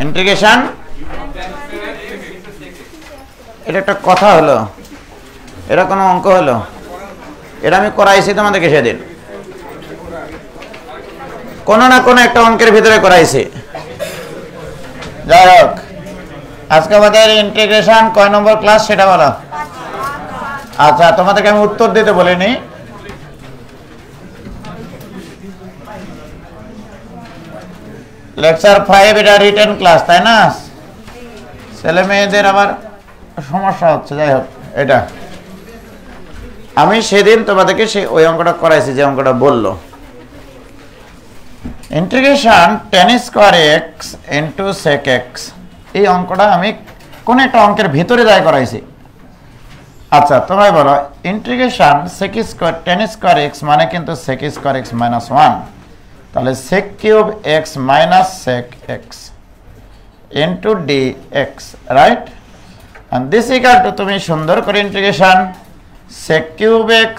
Integration এটা একটা কথা হলো, এটা কোনো অঙ্ক হলো? এটা আমি করাইছি তোমাদেরকে সেদিন, কোনো না কোনো একটা অঙ্কের ভিতরে করাইছি। যাই হোক, আজকে আমাদের ইন্টিগ্রেশন কয় নম্বর ক্লাস সেটা বলো। আচ্ছা, তোমাদেরকে আমি উত্তর দিতে বলিনি, লেকচার 5 এটা রিটেন ক্লাস, তাই না? ছেলে মেয়েদের আবার সমস্যা হচ্ছে। যাই হোক, এটা আমি সেদিন তোমাদেরকে ওই অঙ্কটা করাইছি যে অঙ্কটা বললো, integration tan square x into sec x। এই অঙ্কটা আমি কোন একটা অঙ্কের ভিতরে যাই করাইছি। আচ্ছা, তোমরা বলো integration sec square tan square x মানে কিন্তু sec স্কয়ার x মাইনাস 1, তাহলে sec cube x minus sec x into dx, right? and this equal to তুমি সুন্দর করে integration sec cube x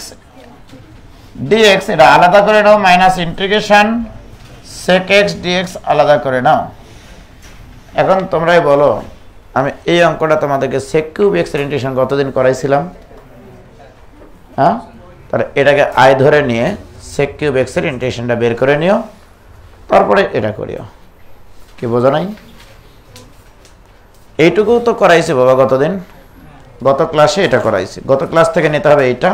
dx এটা আলাদা করে নাও, minus integration sec x dx আলাদা করে নাও। এখন তোমরাই বলো, আমি এই অঙ্কটা তোমাদেরকে sec কিউব x এর ইন্টিগ্রেশন কতদিন করাইছিলাম? হ্যাঁ, তাহলে এটাকে আই ধরে নিয়ে sec কিউব x এর ইন্টিগ্রেশনটা বের করে নিও, তারপরে এটা করিও। কি বোঝো নাই? এইটুকু তো করাইছি বাবা গতদিন, গত ক্লাসে এটা করাইছি। গত ক্লাস থেকে নিতে হবে এইটা।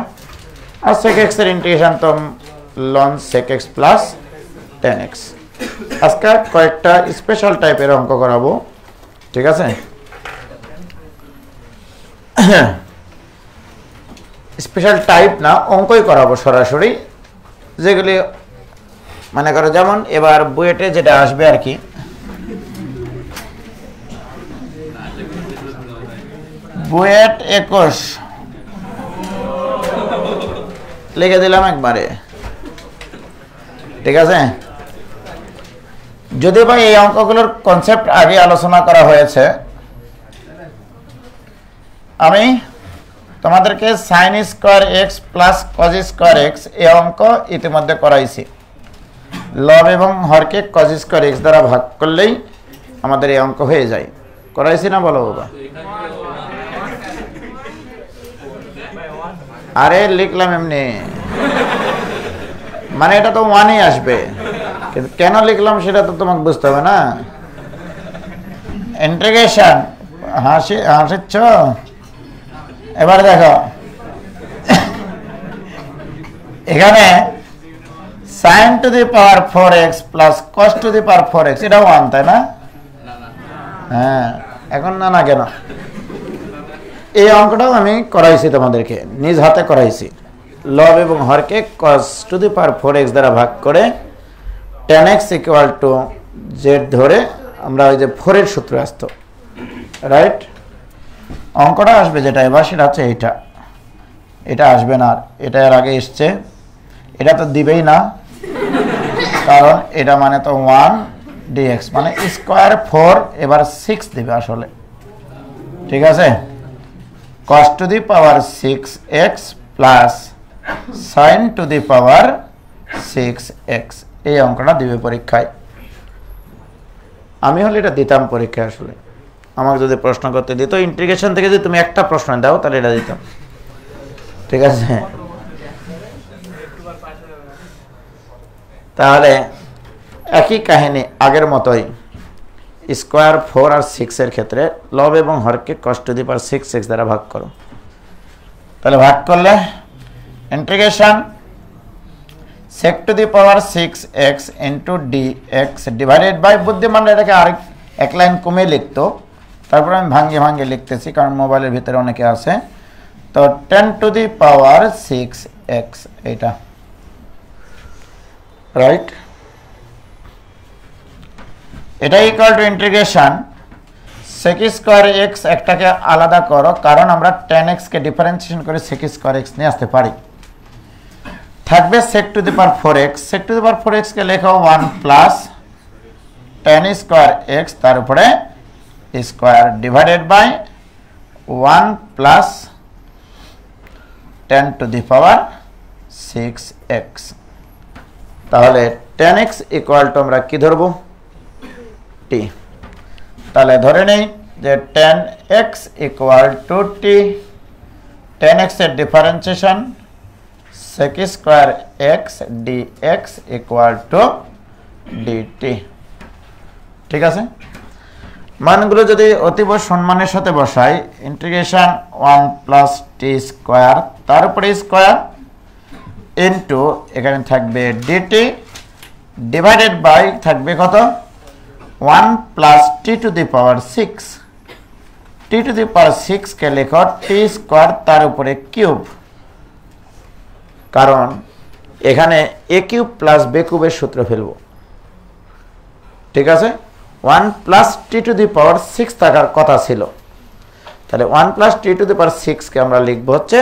আর sec x এর ইন্টিগ্রেশন তো ln sec x plus tan x। আজকে কয়েকটা স্পেশাল টাইপের অঙ্ক করাবো, ঠিক আছে? স্পেশাল টাইপ না, অঙ্কই করাবো সরাসরি, যেগুলি মনে করো যেমন এবার বুয়েটে যেটা আসবে আর কি, বুয়েট 21 লিখে দিলাম একবারে, ঠিক আছে? যদি ভাই এই অঙ্কগুলোর কনসেপ্ট আগে আলোচনা করা হয়েছে, আমি তোমাদেরকে sin square x plus cos square x এই অঙ্ক ইতিমধ্যে করাইছি। লব এবং হরকে cos স্কয়ার x দ্বারা ভাগ করলেই আমাদের এই অঙ্ক হয়ে যায়। করাইছি না বলো বাবা? আরে লিখলাম এমনি, মানে এটা তো 1ই আসবে, কিন্তু কেন লিখলাম সেটা তো তোমাকে বুঝতে হবে না। ইন্টিগ্রেশন হাসিচ্ছ? এবার দেখো, এখানে sin two the power 4x plus cos two the power 4x এটা 1, তাই না? হ্যাঁ, এখন না কেন? এই অঙ্কটাও আমি করাইছি তোমাদেরকে, নিজ হাতে করাইছি। লব এবং হরকে cos two the power 4x দ্বারা ভাগ করে tan x equal to z ধরে আমরা ওই যে 4 এর সূত্র আসতো, রাইট? অঙ্কটা আসবে যেটা এবার সেটা হচ্ছে এইটা, এটা আসবে না, এটা এর আগে এসছে, এটা তো দিবেই না, কারণ এটা মানে তো 1 dx মানে স্কয়ার 4, এবার 6 দিবে আসলে, ঠিক আছে? cos two the power 6x plus sin two the power 6x এই অঙ্কটা দিবে পরীক্ষায়। আমি হলে এটা দিতাম পরীক্ষায়, আসলে আমাকে যদি প্রশ্ন করতে দিত ইন্টিগ্রেশন থেকে যদি তুমি একটা প্রশ্ন দাও তাহলে এটা দিতাম, ঠিক আছে? তাহলে একই কাহিনী আগের মতোই, স্কয়ার 4 আর 6 এর ক্ষেত্রে লব এবং হরকে cos two the power 6x দ্বারা ভাগ করো। তাহলে ভাগ করলে integration sec to the power 6x into dx divided by, বুদ্ধিমান এটাকে আরেক এক লাইন কমে লিখতো, তারপর আমি ভাঙ্গে ভাঙ্গে লিখতেছি কারণ মোবাইলের ভিতরে অনেকে আছে। তো 10 টু দি পাওয়ার 6x এটা, রাইট? এটা equal to integration sec square x একটাকে আলাদা করো, কারণ আমরা tan x কে ডিফারেন্সিয়েশন করে sec স্কয়ার x নিয়ে আসতে পারি। থাকবে sec to the power 4x, sec to the power 4x কে লেখো 1 প্লাস tan স্কয়ার x তার উপরে square divided by 1 plus tan to the power 6x। তাহলে tan x ইকুয়াল টু আমরা কি ধরবো? t। তাহলে ধরে নেই যে tan x equal to T, tan x এর differentiation sec square x dx equal two dt। ঠিক আছে, মানগুলো যদি অতীব সম্মানের সাথে বসাই, ইন্টিগ্রেশন 1 প্লাস টি স্কয়ার তার উপরে স্কয়ার ইনটু এখানে থাকবে dt ডিভাইডেড বাই থাকবে কত 1 plus t to the power 6, t to the power 6 কে লেখো টি স্কয়ার তার উপরে কিউব, কারণ এখানে a কিউব প্লাস b কিউবের সূত্র ফেলবো। ঠিক আছে, 1 plus t to the power 6 থাকার কথা ছিল, তাহলে 1 plus t to the power 6 কে আমরা লিখবো হচ্ছে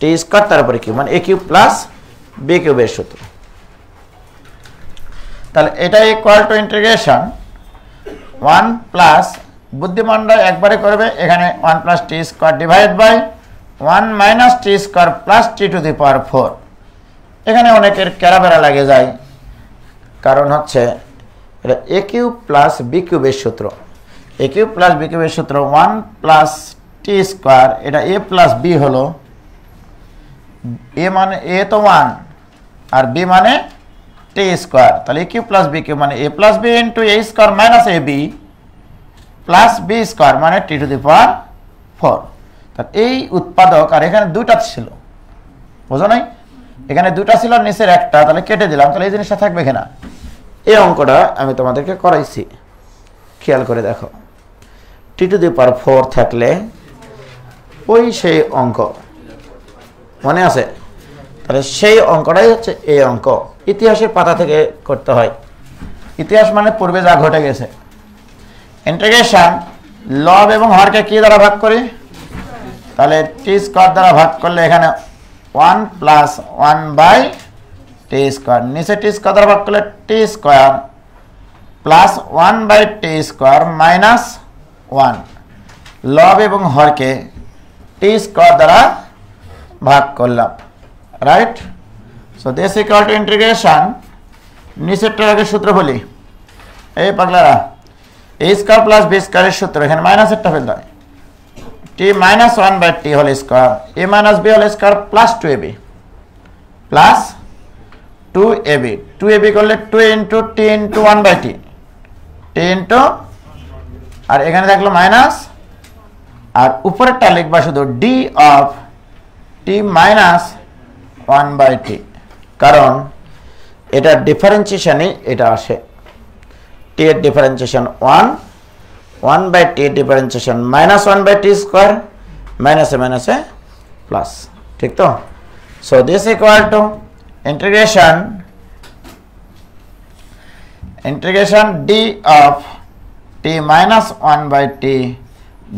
টি স্কয়ার তার উপরে কিউব, মানে a কিউব প্লাস b কিউবের সূত্র। তাহলে এটা ইকুয়াল টু ইন্টিগ্রেশন 1 প্লাস, বুদ্ধিমানরা একবারে করবে, এখানে 1 plus t square divide by 1 minus t square plus t to the power 4। এখানে অনেকের ক্যারাবেরা লাগে যায়, কারণ হচ্ছে এটা a কিউব প্লাস b কিউবের সূত্র, a কিউব প্লাস b কিউবের সূত্র 1 প্লাস টি স্কয়ার, এটা a প্লাস b হলো, a মানে a তো 1 আর b মানে টি স্কয়ার, তাহলে a cube plus b cube মানে a plus b into a square minus ab plus b square মানে টি টু দি পাওয়ার 4। তাহলে এই উৎপাদক, আর এখানে দুইটা ছিল, বুঝো নাই, এখানে দুইটা ছিল নিচের একটা, তাহলে কেটে দিলাম, তাহলে এই জিনিসটা থাকবে কিনা। এই অঙ্কটা আমি তোমাদেরকে করাইছি, খেয়াল করে দেখো, টি টু দি পাওয়ার 4 থাকলে ওই সেই অঙ্ক মনে আছে, তাহলে সেই অঙ্কটাই হচ্ছে এই অঙ্ক। ইতিহাসের পাতা থেকে করতে হয়, ইতিহাস মানে পূর্বে যা ঘটে গেছে। ইন্টিগ্রেশন লব এবং হরকে কি দ্বারা ভাগ করি, তাহলে টি স্কয়ার দ্বারা ভাগ করলে এখানে 1 প্লাস 1 বাই টি স্কয়ার, নিচে টি স্কয়ার দ্বারা ভাগ করলে t square plus 1 by T square minus 1, লব এবং হরকে টি স্কয়ার দ্বারা ভাগ করলাম, right. So this equal to integration, নিচেরটার আগে সূত্র বলি, এই পাগলারা a স্কয়ার প্লাস b স্কয়ারের সূত্র, এখানে মাইনাসেরটা ফেলতে হয়, t minus 1 by T whole square a minus b whole square plus 2ab plus 2ab, 2ab করলে 2 into t into 1 by t, t into, আর এখানে থাকলো মাইনাস, আর উপরেরটা লিখবা শুধু d of T minus 1 by t, কারণ এটা ডিফারেন্সিয়েশনই এটা আসে, টি এর ডিফারেন্সিয়েশন 1 বাই টি এর differentiation minus 1 by T square, মাইনাসে মাইনাসে প্লাস, ঠিক তো। So this equal to integration D of T minus 1 by T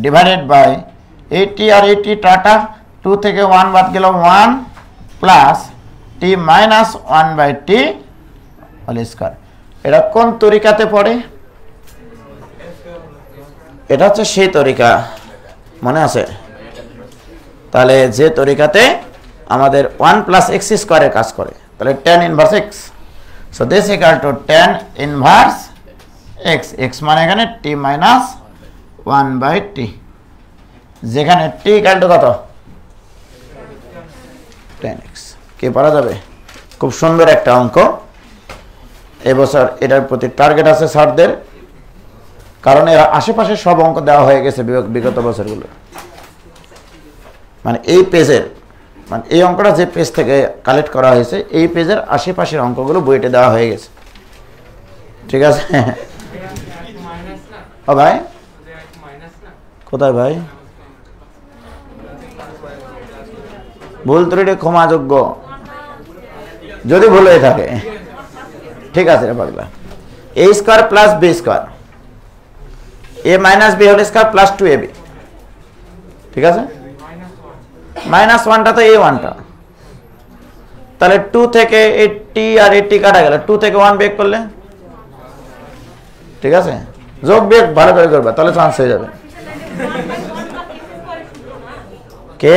divided by এইটি, আর এইটি টাটা 2 থেকে 1 বাদ গেল 1 plus T minus 1 by T whole square. এটা কোন তরিকাতে পড়ে, এটা হচ্ছে সেই তরিকা, মনে আছে, তাহলে যে তরিকাতে আমাদের 1 প্লাস এক্স স্কয়ারের কাজ করে, তাহলে tan inverse x, so this equal two tan inverse x, x মানে এখানে t মাইনাস 1 বাই টি, যেখানে t ইকুয়াল টু কত tan x, কে পারা যাবে। খুব সুন্দর একটা অঙ্ক, এবছর এটার প্রতি টার্গেট আছে স্যারদের, কারণ এর আশেপাশে সব অঙ্ক দেওয়া হয়ে গেছে বিগত বছরগুলো, মানে এই পেজের, মানে এই অঙ্কটা যে পেজ থেকে কালেক্ট করা হয়েছে এই পেজের আশেপাশের অঙ্কগুলো বইতে দেওয়া হয়ে গেছে, ঠিক আছে। ও ভাই কোথায় ভাই, ভুল ত্রুটি ক্ষমাযোগ্য যদি ভুল হয়ে থাকে, ঠিক আছে পাগলা। a square plus b square, a minus b whole square plus 2ab, ঠিক আছে, মাইনাস 1টা তো a1টা, তাহলে 2 থেকে 80 আর 80 কাটা গেল, 2 থেকে 1 বিয়োগ করলে, ঠিক আছে, যোগ বিয়োগ ভালো করে করবা, তাহলে চান্স হয়ে যাবে। কে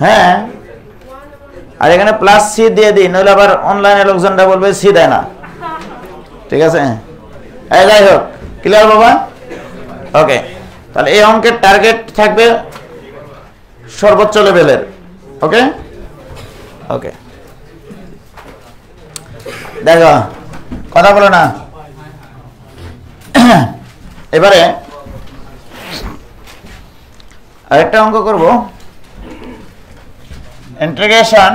হ্যাঁ আর এখানে প্লাস সি দিয়ে দিই, নইলে আবার অনলাইনে লোকজনরা বলবে সি দেয় না। ঠিক আছে, এই যাই হোক, ক্লিয়ার বাবা? ওকে, তাহলে এই অঙ্কের টার্গেট থাকবে সর্বোচ্চ লেভেলের। ওকে ওকে, দেখো কথা বলো না। এবারে আরেকটা অঙ্ক করব, ইন্টিগ্রেশন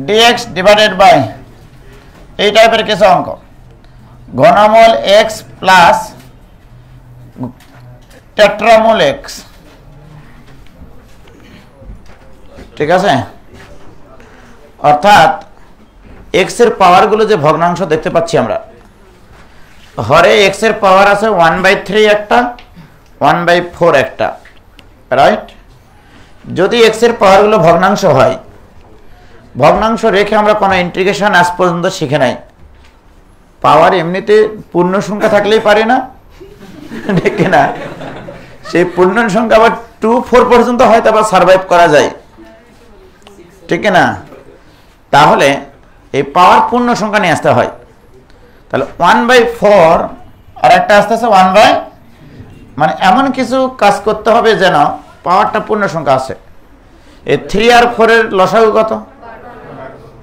dx ডিভাইডেড বাই এই টাইপের কিছু অঙ্ক, ঘনমূল x প্লাস টেট্রামূল x। ঠিক আছে, অর্থাৎ x এর পাওয়ারগুলো যে ভগ্নাংশ দেখতে পাচ্ছি আমরা, হরে x এর পাওয়ার আছে 1/3 একটা, 1/4 একটা, রাইট? যদি x এর পাওয়ারগুলো ভগ্নাংশ হয়, ভগ্নাংশ রেখে আমরা কোনো ইন্টিগ্রেশন আজ পর্যন্ত শিখে নাই। পাওয়ার এমনিতে পূর্ণ সংখ্যা থাকলেই পারে না, ঠিক না? সেই পূর্ণ সংখ্যা আবার 2, 4 পর্যন্ত হয়তো আবার সার্ভাইভ করা যায়, ঠিক না? তাহলে এই পাওয়ার পূর্ণ সংখ্যা নিয়ে আসতে হয়। তাহলে 1/4 আর একটা আসতে আছে 1/, মানে এমন কিছু কাজ করতে হবে যেন পাওয়ারটা পূর্ণ সংখ্যা আসে। এই 3 আর 4 এর লসাগু কত?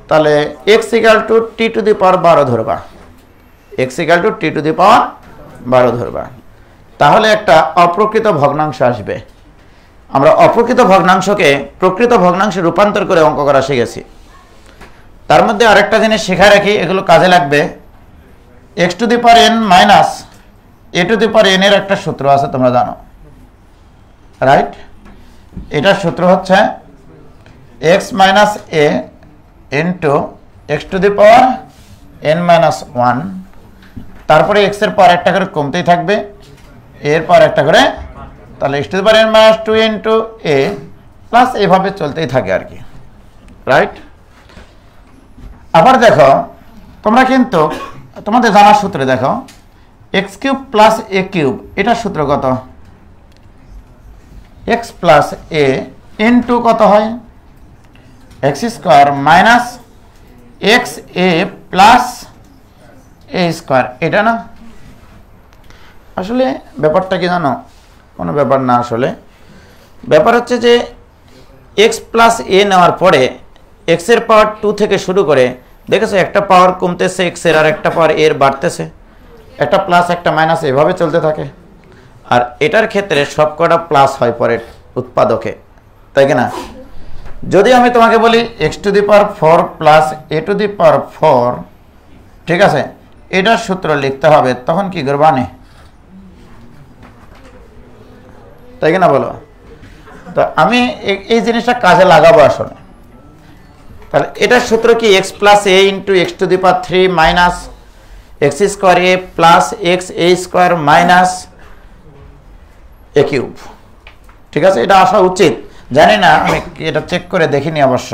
তাহলে x = t⁻12 ধরবা, x = t⁻12 ধরবা। তাহলে একটা অপ্রকৃত ভগ্নাংশ আসবে। আমরা অপ্রকৃত ভগ্নাংশকে প্রকৃত ভগ্নাংশে রূপান্তর করে অঙ্ক করা শিখেছি। তার মধ্যে আরেকটা জিনিস শেখা রাখি, এগুলো কাজে লাগবে। x⁻n - a⁻n এর একটা সূত্র আছে, তোমরা জানো, রাইট? এটার সূত্র হচ্ছে x - a ইন্টু x⁻n-1, তারপরে x এর পাওয়ার একটা করে কমতেই থাকবে, এর পাওয়ার একটা করে, তাহলে x⁻n-2 ইন্টু a প্লাস এভাবে চলতেই থাকে আর কি, রাইট? আবার দেখো, তোমরা কিন্তু তোমাদের জানার সূত্রে দেখো, x³ + a³ এটার সূত্র কত? x + a ইন্টু কত হয়? x² - xa + a², এটা না? আসলে ব্যাপারটা কি জানো? কোনো ব্যাপার না, আসলে ব্যাপার হচ্ছে যে x + a নেওয়ার পরে x এর পাওয়ার 2 থেকে শুরু করে দেখেছো একটা পাওয়ার কমতেছে x এর, আর একটা পাওয়ার এর বাড়তেছে, একটা প্লাস একটা মাইনাস এভাবে চলতে থাকে। আর এটার ক্ষেত্রে সবকটা প্লাস হয় পরের উৎপাদকে, তাই কি না? যদি আমি তোমাকে বলি x⁴ প্লাস a⁴, ঠিক আছে, এটার সূত্র লিখতে হবে, তখন কি করবা? তাই কি না বলো? তো আমি এই জিনিসটা কাজে লাগাবো আসলে। তাহলে এটার সূত্র কি? x + a into x⁴ minus x² plus xa² minus a³। ঠিক আছে, এটা আসা উচিত, জানি না, আমি এটা চেক করে দেখিনি অবশ্য।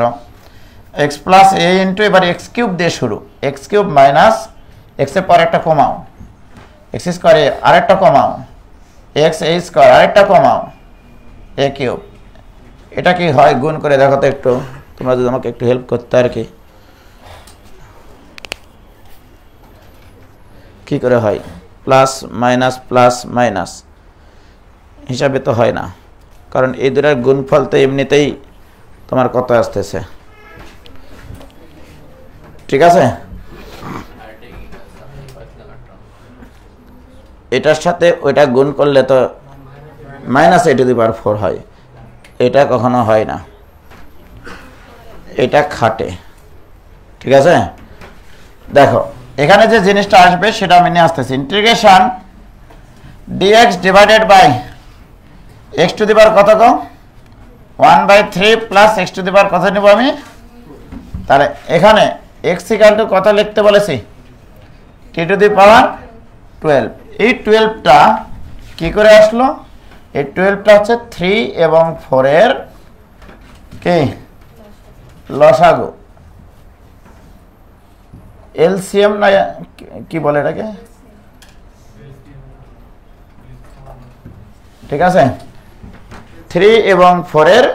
x + a ইন্টু, এবার x³ দিয়ে শুরু, x³ মাইনাস x এর পর একটা কমাও, x² আরেকটা কমাও, xa² আরেকটা কমাও, a³। এটা কি হয়? গুণ করে দেখো তো একটু, তোমরা যদি আমাকে একটু হেল্প করতে আর কি করে হয়? প্লাস মাইনাস হিসাবে তো হয় না, কারণ এই দুটার গুণফল তো এমনিতেই তোমার কত আসতেছে, ঠিক আছে? এটার সাথে ওইটা গুণ করলে তো -a⁴ হয়, এটা কখনো হয় না, এটা খাটে, ঠিক আছে? দেখো এখানে যে জিনিসটা আসবে সেটা আমি নিয়ে আসতেছি, integration dx divided by x⁻, কত গো? 1/3 প্লাস x⁻, কত নেব আমি? তাহলে এখানে x = কত লিখতে বলেছি? t⁻12। এই 12টা কি করে আসলো? এই 12টা হচ্ছে 3 এবং 4 এর কি লসাগু, এলসিএম না কি বলে এটাকে, ঠিক আছে? 3 এবং 4 এর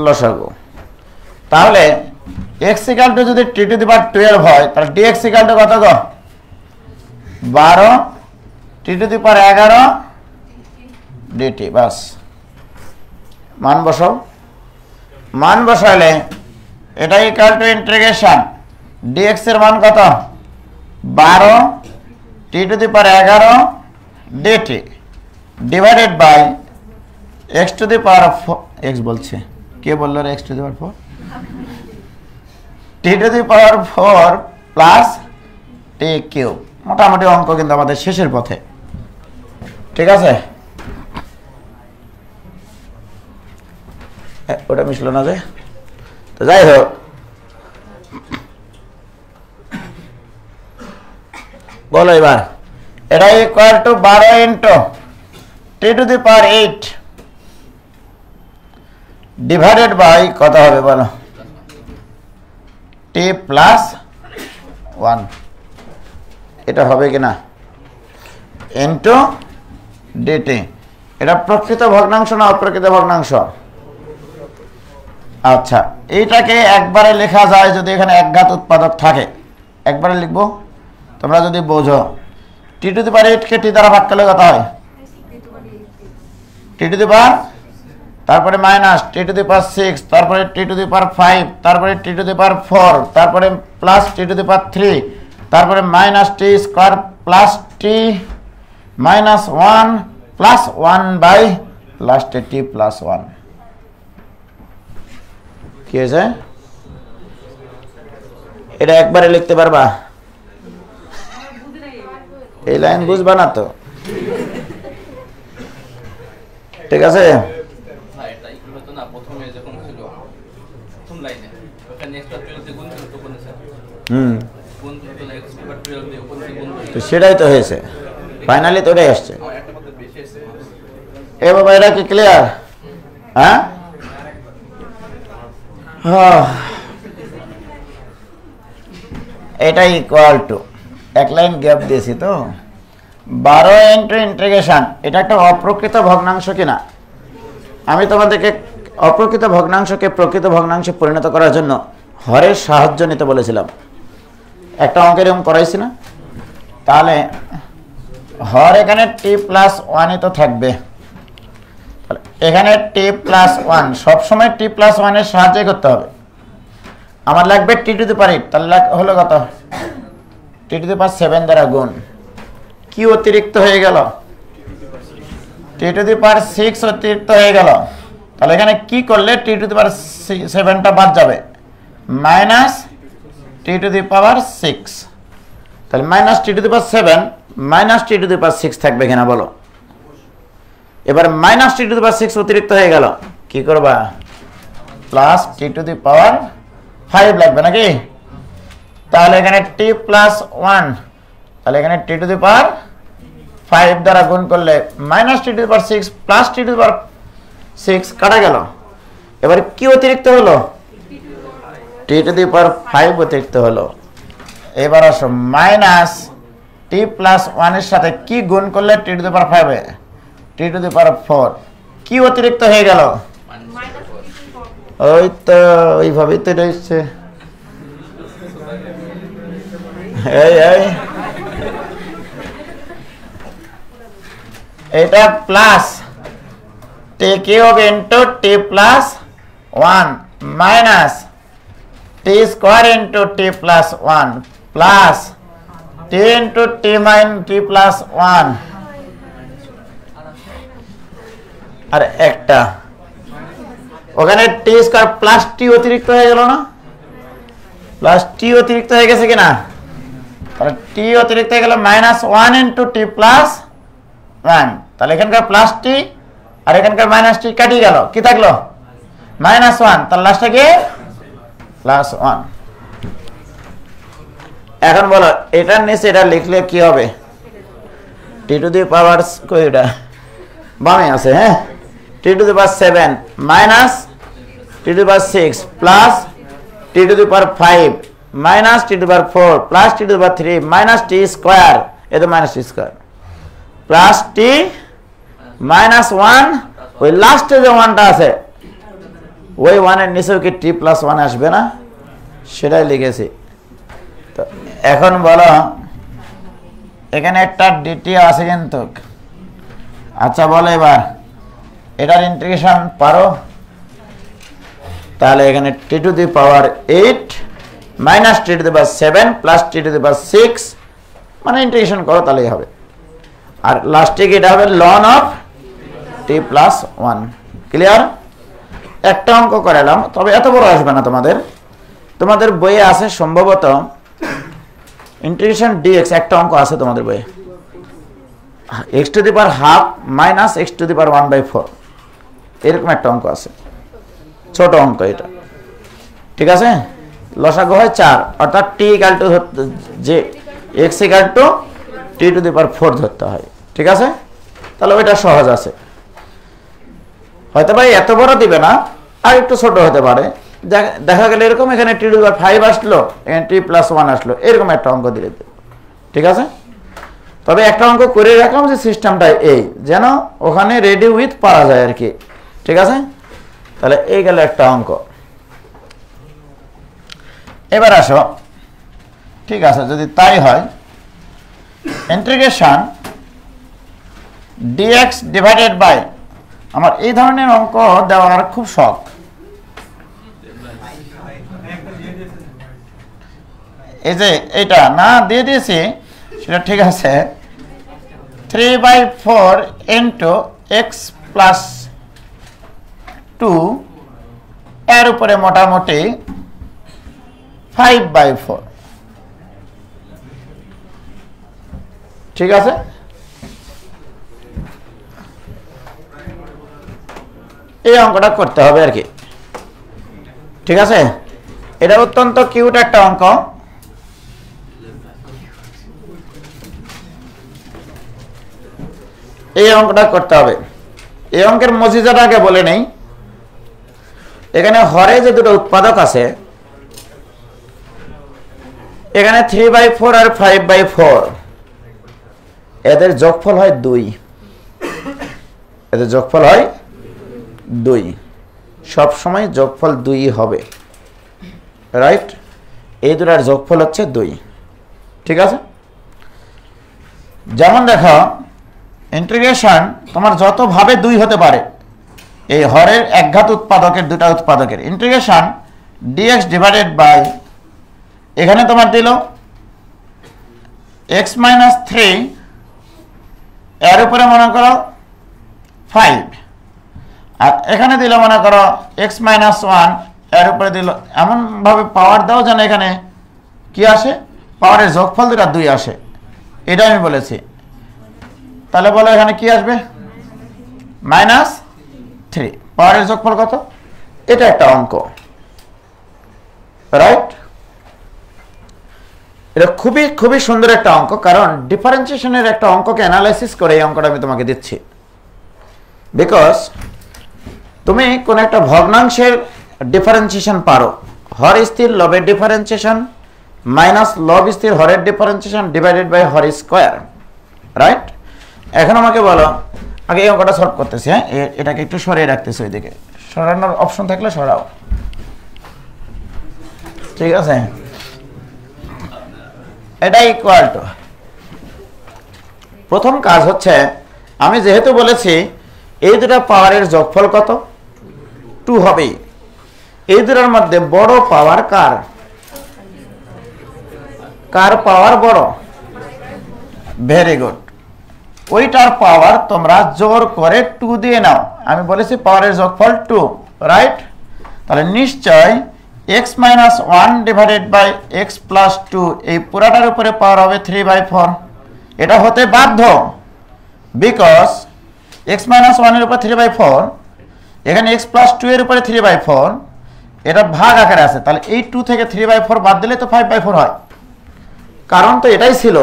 লসাগু। তাহলে x ইকুয়াল টু যদি t টু দি পাওয়ার 12 হয় তাহলে dx ইকুয়াল টু কত গো 12 t to the power 11 dt বাস মান বসাও মান বসালে এটা ইকুয়াল টু ইন্টিগ্রেশন dx এর মান কত 12 t to the power 11 dt divided by x to the power 4 x বলছে কে বলল রে x to the power 4 t to the power 4 plus t cube মোটামুটি অঙ্ক কিন্তু আমাদের শেষের পথে ঠিক আছে ওটা মিশলো না যে তো যাই হোক বলো এবার এটা equal to 12 into t to the power 8 divided by কত হবে বলো t প্লাস 1 এটা হবে কিনা ইনটু dt এটা প্রকৃত ভগ্নাংশ না অপ্রকৃত ভগ্নাংশ আচ্ছা এইটাকে একবারে লেখা যায় যদি এখানে একঘাত উৎপাদক থাকে একবারে লিখবো তোমরা যদি বোঝো t to the power 8 K t দ্বারা ভাগ করলে কত হয় t টু দি পাওয়ার তারপরে minus t to the power 6 তারপরে t টু দি পাওয়ার 5 তারপরে t টু দি পাওয়ার 4 তারপরে plus t to the power 3 তারপরে minus t square plus t minus 1 plus 1 by লাস্টে t প্লাস 1 কি হয়েছে এটা একবারে লিখতে পারবা এই লাইন বুঝবা না তো ঠিক আছে তো সেটাই তো হয়েছে ফাইনালি তো এটাই আসছে এ বাবা এটা কি ক্লিয়ার হ্যাঁ এটা ইকুয়াল টু এক লাইন গ্যাপ দিয়েছি তো 12 ইনটু ইন্টিগ্রেশন এটা একটা অপ্রকৃত ভগ্নাংশ কিনা আমি তোমাদেরকে অপ্রকৃত ভগ্নাংশকে প্রকৃত ভগ্নাংশে পরিণত করার জন্য হরের সাহায্য নিতে বলেছিলাম একটা অঙ্কের এরকম করাইছি না তাহলে হর এখানে t প্লাস 1 তো থাকবে এখানে t প্লাস 1 সবসময় t প্লাস 1 এর সাহায্যে করতে হবে আমার লাগবে t টু দি পাওয়ার 8 তাহলে হলো কত t টু দি পাওয়ার 7 দ্বারা গুণ কি অতিরিক্ত হয়ে গেল t টু দি পাওয়ার 6 অতিরিক্ত হয়ে গেল তাহলে এখানে কি করলে t টু দি পাওয়ার 7 টা বাদ যাবে minus t to the power 6 তাহলে minus t to the power 7 minus t to the power 6 থাকবে কিনা বলো এবার minus t to the power 6 অতিরিক্ত হয়ে গেল কি করবা plus t to the power 5 লাগবে নাকি তাহলে এখানে t প্লাস 1 তাহলে এখানে t টু দি পাওয়ার 5 দ্বারা গুণ করলে minus t to the power 6 plus t to the power 6 কাটা গেল এবার কি অতিরিক্ত হলো t টু দি পাওয়ার 5 অতিরিক্ত হলো এবার আসো মাইনাস t প্লাস 1 এর সাথে কি গুণ করলে t টু দি পাওয়ার 5 হবে t টু দি পাওয়ার 4 কি অতিরিক্ত হয়ে গেল ওই তো ওইভাবেই তো রয়েছে এই এটা plus t cube into t plus 1 minus t square into t plus 1 plus t into t minus t plus 1 আর একটা ওখানে t স্কয়ার প্লাস t অতিরিক্ত হয়ে গেল না প্লাস t অতিরিক্ত হয়ে গেছে কিনা তাহলে t অতিরিক্ত হয়ে গেল মাইনাস 1 ইনটু t প্লাস 1 তাহলে এখানকার প্লাস t আর এখানকার মাইনাস t কাটি গেল কি থাকলো মাইনাস 1 তাহলে লাস্টে কি প্লাস 1 এখন বলো এটার নিচে এটা লিখলে কি হবে t টু দি পাওয়ার কয়টা বামে আছে হ্যাঁ t to the power 7 minus t to the power 6 plus t to the power 5 minus t to the power 4 plus t to the power 3 minus t square এটা minus t square plus t minus 1 ওই লাস্টে যে 1টা আছে ওই 1 এর নিচেও কি t plus 1 আসবে না, সেটাই লিখেছি। তো এখন বলো এখানে একটা dt আছে কিন্তু, আচ্ছা বলো এবার এটার ইন্টিগ্রেশন পারো? তাহলে এখানে t to the power 8 minus t to the power 7 plus t to the power 6 মানে ইন্টিগ্রেশন করো তাহলেই হবে। আর লাস্টে কি এটা হবে ln of t plus 1। Clear? একটা অঙ্ক করালাম, তবে এত বড় আসবে না তোমাদের। তোমাদের বইয়ে আছে সম্ভবত ইন্টিগ্রেশন dx একটা অঙ্ক আছে তোমাদের বইয়ে, x to the power half minus x to the power 1/4 এরকম একটা অঙ্ক আছে, ছোট অঙ্ক এটা। ঠিক আছে? লসাগু হয় 4, অর্থাৎ t ইকুয়াল টু যে x equal to t to the power 4 ধরতে হয়। ঠিক আছে? তাহলে ওইটা সহজ আছে। হয়তো ভাই এত বড় দিবে না, আর একটু ছোট হতে পারে। দেখা গেল এরকম এখানে t টু দি পাওয়ার 5 আসলো, এখানে t প্লাস 1 আসলো, এরকম একটা অঙ্ক দিলে। ঠিক আছে? তবে একটা অঙ্ক করে রাখলাম যে সিস্টেমটা এই, যেন ওখানে রেডি উইথ পারা যায় আর কি। ঠিক আছে? তাহলে এই গেল একটা অঙ্ক। এবার আসো, ঠিক আছে যদি তাই হয়, ইন্টিগ্রেশন dx ডিভাইডেড বাই, আমার এই ধরনের অঙ্ক দেওয়ার খুব শখ। এই যে এটা না দিয়ে দিয়েছি সেটা ঠিক আছে, 3/4 ইন্টু x প্লাস 2 এর উপরে মোটামুটি 5/4। ঠিক আছে? এই অঙ্কটা করতে হবে আর কি। ঠিক আছে? এটা অত্যন্ত কিউট একটা অঙ্ক। এই অঙ্কটা করতে হবে। এই অঙ্কের মজিজাটাকে বলে নেই। এখানে হরে যে দুটো উৎপাদক আছে, এখানে 3/4 আর 5/4, এদের যোগফল হয় 2। এদের যোগফল হয় 2, সব সময় যোগফল 2 হবে। রাইট? এই দুটার যোগফল হচ্ছে 2। ঠিক আছে? যেমন দেখো ইন্টিগ্রেশন তোমার যত ভাবে 2 হতে পারে, এই হরের একঘাত উৎপাদকের দুটা উৎপাদকের ইন্টিগ্রেশন dx ডিভাইডেড বাই, এখানে তোমার দিল x মাইনাস 3 এর উপরে মনে করো 5, আর এখানে দিল মনে করো x মাইনাস 1 এর উপরে দিল। এমন ভাবে পাওয়ার দাও যেন এখানে কি আসে, পাওয়ারের যোগফল দুটা 2 আসে। এটা আমি বলেছি। তাহলে বলো এখানে কি আসবে, -3। পাওয়ারের যোগফল কত? এটা একটা অঙ্ক। রাইট? এটা খুবই খুবই সুন্দর একটা অঙ্ক, কারণ ডিফারেন্সিয়েশনের একটা অঙ্ককে অ্যানালাইসিস করে এই অঙ্কটা আমি তোমাকে দিচ্ছি। বিকজ তুমি কোন একটা ভগ্নাংশের ডিফারেন্সিয়েশন পারো, হর স্থির লবের ডিফারেন্সিয়েশন মাইনাস লব স্থির হরের ডিফারেন্সিয়েশন ডিভাইডেড বাই হর স্কয়ার। রাইট? এখন আমাকে বলো, আগে এই অঙ্কটা সলভ করতেছি। হ্যাঁ, এটাকে একটু সরিয়ে রাখতেছি, ওইদিকে সরানোর অপশন থাকলে সরাও। ঠিক আছে? এটা ইকুয়াল টু, প্রথম কাজ হচ্ছে আমি যেহেতু বলেছি এই দুটা পাওয়ারের যোগফল কত, 2 হবেই। এই দুটার মধ্যে বড় পাওয়ার কার? কার পাওয়ার বড়? Very good. ওইটার পাওয়ার তোমরা জোর করে 2 দিয়ে নাও। আমি বলেছি পাওয়ারের যোগফল 2। রাইট? তাহলে নিশ্চয় x minus 1 divided by x plus 2 এই পুরাটার উপরে পাওয়ার হবে 3/4। এটা হতে বাধ্য, বিকজ x মাইনাস 1 এর উপর 3/4, এখানে x প্লাস 2 এর উপরে 3/4, এটা ভাগ আকারে আছে। তাহলে এই 2 থেকে 3/4 বাদ দিলে তো 5/4 হয়। কারণ তো এটাই ছিল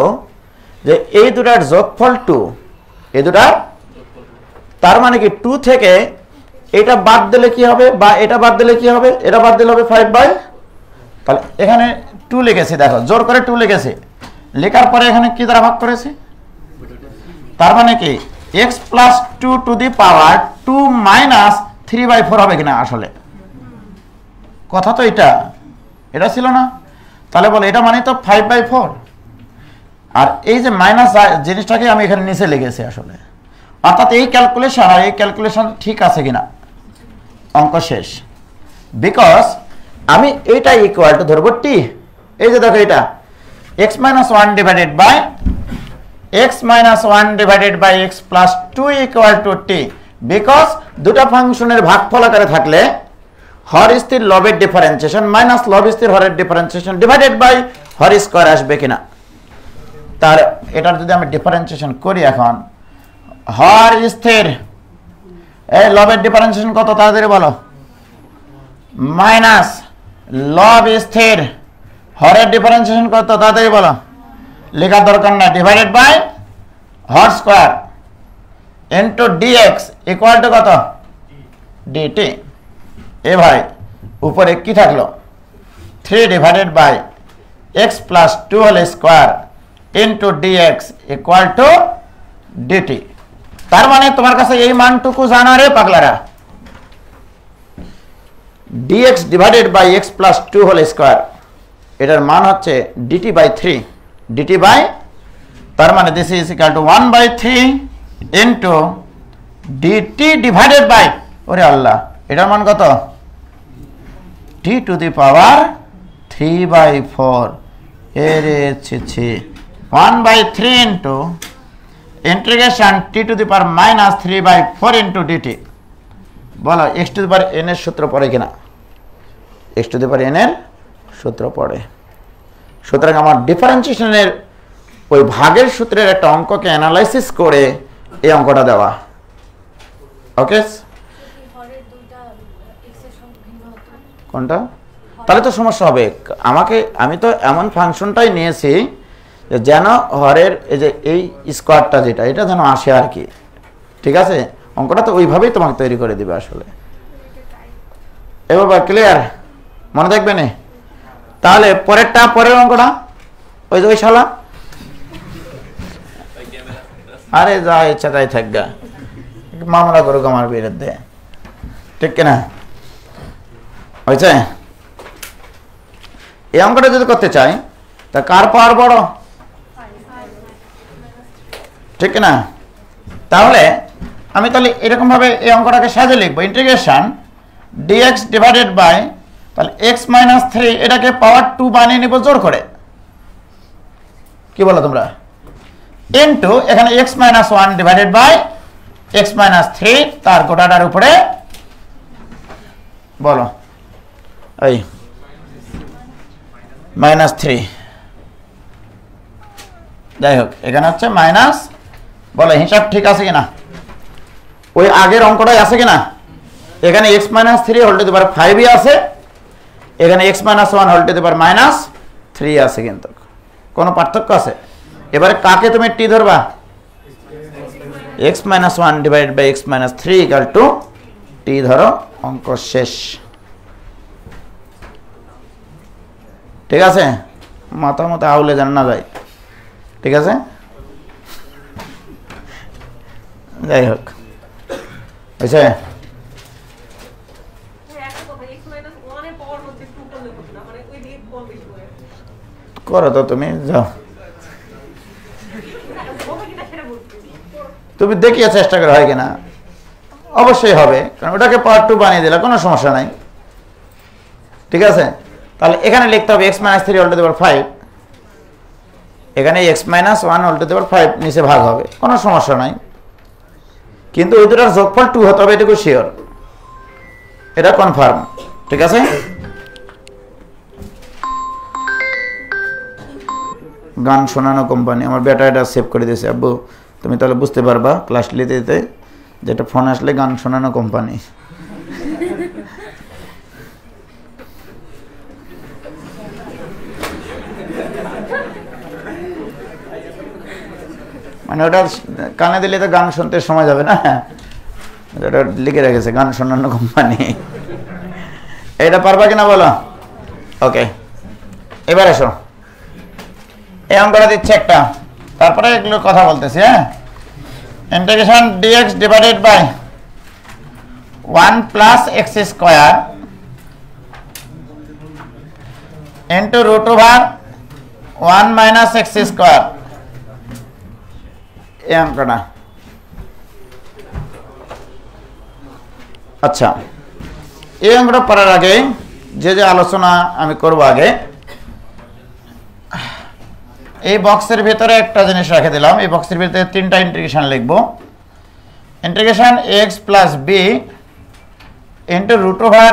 যে এই দুটার যোগফল 2, এই দুটার, তার মানে কি 2 থেকে এটা বাদ দিলে কি হবে, বা এটা বাদ দিলে কি হবে, এটা বাদ দিলে হবে 5/, তাহলে এখানে 2 লিখেছি, দেখো জোর করে 2 লিখেছি, লেখার পরে এখানে কি দ্বারা ভাগ করেছি, তার মানে কি x plus 2 two the power 2 minus 3/4 হবে কিনা আসলে, কথা তো এটা ছিল না, তাহলে বলো এটা মানে তো 5/4, আর এই যে মাইনাস জিনিসটাকে আমি এখানে নিচে লিখেছি আসলে, অর্থাৎ এই ক্যালকুলেশন আর এই ক্যালকুলেশন ঠিক আছে কিনা, অঙ্ক শেষ। বিকজ আমি এইটা ইকুয়াল টু ধরবো টি, এই যে দেখো এটা x - 1 divided by x - 1 divided by x plus 2 equal to T. Because দুটা ফাংশনের ভাগফল আকারে থাকলে হর স্থির লবের ডিফারেন্সিয়েশন মাইনাস লব স্থির হরের ডিফারেন্সিয়েশন ডিভাইডেড বাই হর স্কয়ার আসবে কিনা। তার এটার যদি আমি ডিফারেন্সিয়েশন করি, এখন হর স্থির এই লবের ডিফারেন্সিয়েশন কত তাড়াতাড়ি বলো, মাইনাস লব স্থির হরের ডিফারেন্সিয়েশন কত তাড়াতাড়ি বলো, লেখার দরকার না, ডিভাইডেড বাই হর square into DX equal to কত ডিটি। এ ভাই উপরে কি থাকলো 3 divided by x plus 2 whole square into DX equal to DT. তার মানে তোমার কাছে এই মানটুকু জানা রে পাগলারা, dx divided by x plus 2 whole square, এটার মান হচ্ছে dt বাই 3, dt বাই, তার মানে this is equal to 1/3 into dt divided by, ওরে আল্লাহ এটার মান কত, t টু দি পাওয়ার 3/4, এরে ছি 1/3 into integration t to the power minus 3/4 into dt। বলো x to the power n এর সূত্র পড়ে কিনা, x to the power n এর সূত্র পড়ে। সুতরাং আমার ডিফারেন্সিয়েশনের ওই ভাগের সূত্রের একটা অঙ্ককে অ্যানালাইসিস করে এই অঙ্কটা দেওয়া। ওকে, কোনটা তাহলে তো সমস্যা হবে। আমি তো এমন ফাংশনটাই নিয়েছি যেন হরের এই যে এই স্কোয়ারটা যেটা এটা যেন আসে আর কি, ঠিক আছে, অঙ্কটা তো ওইভাবেই তোমাকে তৈরি করে দিবে আসলে। এবার ক্লিয়ার, মনে থাকবে না? তাহলে পরের অঙ্কটা ওই যে ওই শালা, আরে যা ইচ্ছা তাই থাকবে, মামলা করুক আমার বিরুদ্ধে, ঠিক কিনা? হয়েছে? এই অঙ্কটা যদি করতে চাই তা কার পাওয়ার বড়, ঠিক কিনা? তাহলে আমি তাহলে এরকম ভাবে এই অঙ্কটাকে সাজে লিখবো, ইন্টিগ্রেশন dx ডিভাইডেড বাই, তাহলে x - 3 এটাকে পাওয়ার 2 বানিয়ে নিব জোর করে, কি বলো তোমরা, ইনটু এখানে x - 1 ডিভাইডেড বাই x - 3 তার গোটাটার উপরে বলো এই -3, যাই হোক এখানে হচ্ছে মাইনাস, বলো হিসাব ঠিক আছে কিনা, ওই আগের অঙ্কটাই আছে কিনা, এখানে x - 3 whole to the power 5 আছে, এখানে x - 1 whole to the power -3 আছে, কিন্তু কোনো পার্থক্য আছে? এবারে কাকে তুমি টি ধরবা, x - 1 divided by x - 3 equal to t ধরো, অঙ্ক শেষ। ঠিক আছে, মাথা মতো আউলে জান না যায়, ঠিক আছে, যাই হোক হয়েছে। করো তো তুমি, যাও তুমি দেখিয়ে চেষ্টা করে হয় কিনা, অবশ্যই হবে, কারণ ওটাকে পাওয়ার 2 বানিয়ে দিলে কোনো সমস্যা নাই, ঠিক আছে। তাহলে এখানে লিখতে হবে x - 3 whole to the power 5, এখানে x - 1 whole to the power 5 নিচে ভাগ হবে, কোনো সমস্যা নাই, কিন্তু ওই দুটার যোগফল 2 হতে হবে, এটুকু শিওর, এটা কনফার্ম, ঠিক আছে। গান শোনানো কোম্পানি, আমার বেটা এটা সেভ করে দিয়েছে, আব্বু তুমি তাহলে বুঝতে পারবা ক্লাস নিতে দিতে, যেটা ফোন আসলে গান শোনানো কোম্পানি। মানে ওটা কানে দিলে তো গান শুনতে সময় যাবে না, ওটা লিখে রেখেছে গান শোনানো কোম্পানি। এটা পারবা কিনা বলো? ওকে, এবার এসো, এই অঙ্কটা দিচ্ছে একটা, তারপরে এগুলোর কথা বলতেছি। হ্যাঁ, integration dx divided by 1 plus x square into root over 1 minus X square, এই অঙ্কটা। আচ্ছা, এই অঙ্কটা পড়ার আগে যে আলোচনা আমি করব, আগে এই বক্সের ভিতরে একটা জিনিস রেখে দিলাম। এই বক্সের ভিতরে 3টা ইন্টিগ্রেশন লিখব। Integration x plus b into root over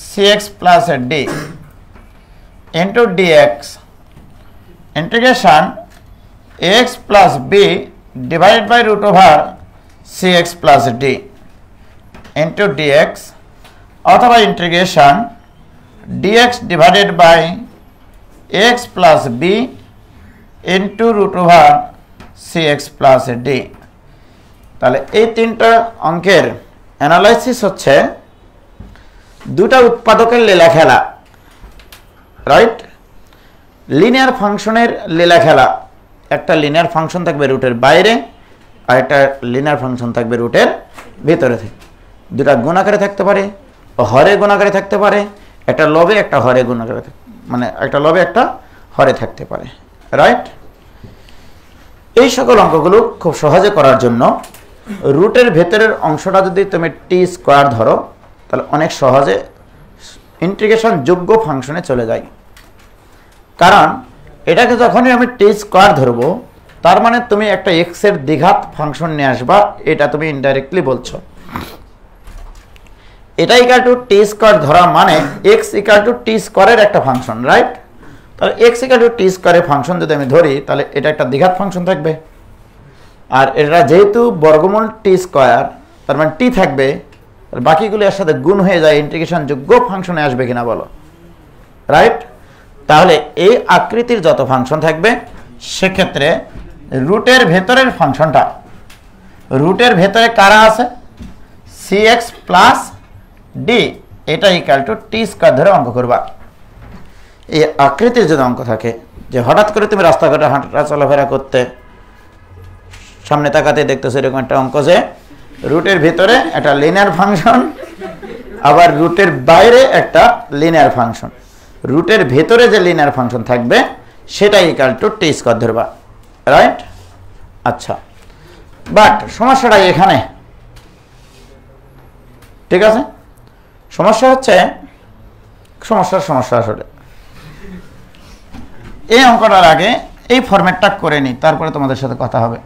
c x plus d into dx, integration x plus b divided by root over c x plus d into dx, অথবা integration dx divided by x plus b into root over c x plus d. তাহলে এই 3টা অঙ্কের analysis হচ্ছে দুটা উৎপাদকের লীলা খেলা, right? Linear ফাংশনের লীলা খেলা। একটা লিনিয়ার ফাংশন থাকবে রুটের বাইরে, আর একটা লিনিয়ার ফাংশন থাকবে রুটের ভিতরে। দুটা গুণাকারে থাকতে পারে, হরে গুণাকারে থাকতে পারে, একটা লবে একটা হরে গুণাকারে, মানে একটা লবে একটা হরে থাকতে পারে, রাইট? এই সকল অঙ্কগুলো খুব সহজে করার জন্য রুটের ভেতরের অংশটা যদি তুমি টি স্কোয়ার ধরো, তাহলে অনেক সহজে ইন্টিগ্রেশন যোগ্য ফাংশনে চলে যায়। কারণ এটাকে যখনই আমি টি স্কোয়ার ধরবো, তার মানে তুমি একটা এক্স এর দ্বিঘাত ফাংশন নিয়ে আসবা, এটা তুমি ইনডাইরেক্টলি বলছো। এটা ইকুয়াল টু টি স্কোয়ার ধরা মানে এক্স ইকুয়াল টু টি স্কোয়ারের একটা ফাংশন, রাইট? তাহলে এক্স ইকুয়াল টু টি স্কোয়ারের ফাংশন যদি আমি ধরি, তাহলে এটা একটা দ্বিঘাত ফাংশন থাকবে। আর এটা যেহেতু বর্গমূল টি স্কোয়ার, তার মানে টি থাকবে, আর বাকিগুলো এর সাথে গুণ হয়ে যায়, ইন্টিগ্রেশন যোগ্য ফাংশনে আসবে কিনা বলো, রাইট? তাহলে এই আকৃতির যত ফাংশন থাকবে, সেক্ষেত্রে রুটের ভেতরের ফাংশনটা, রুটের ভেতরে কারা আছে? সি এক্স প্লাস ডি, এটা ইকুয়াল টু টি স্কোয়ার ধরে অঙ্ক করবা। এই আকৃতির যদি অঙ্ক থাকে, যে হঠাৎ করে তুমি রাস্তাঘাটে হাঁটা চলাফেরা করতে সামনে তাকাতে দেখতেছো এরকম একটা অঙ্ক, যে রুটের ভিতরে একটা লিনিয়ার ফাংশন, আবার রুটের বাইরে একটা লিনিয়ার ফাংশন, রুটের ভেতরে যে লিনিয়ার ফাংশন থাকবে সেটা ইকুয়াল টু টি স্কোয়ার ধরবা, রাইট? আচ্ছা, বাট সমস্যাটা এখানে, ঠিক আছে? সমস্যা হচ্ছে, সমস্যা আসলে এই অঙ্কটার আগে এই ফরম্যাটটা করে নিই, তারপরে তোমাদের সাথে কথা হবে।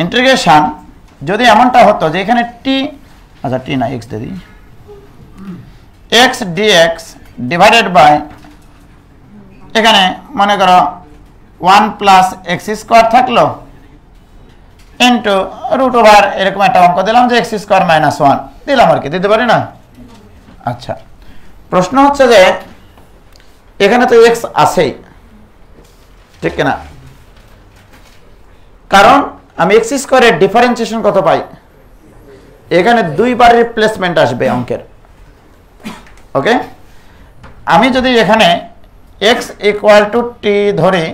ইন্টিগ্রেশন যদি এমনটা হতো যে এখানে টি, আচ্ছা টি না এক্স দিয়ে দিই, এক্স ডিএক্স ডিভাইডেড বাই, এখানে মনে করো 1 প্লাস এক্স স্কোয়ার থাকলো ইন্টু রুট ওভার, এরকম একটা অঙ্ক দিলাম যে এক্স স্কোয়ার মাইনাস 1 দিলাম, আর কি দিতে পারি না? আচ্ছা, প্রশ্ন হচ্ছে যে এখানে তো এক্স আছেই, ঠিক কিনা? কারণ আমি এক্স স্কোয়ারের ডিফারেন্সিয়েশন কত পাই? এখানে 2 বার রিপ্লেসমেন্ট আসবে অঙ্কের, ওকে? আমি যদি এখানে এক্স ইকুয়াল টু টি ধরি,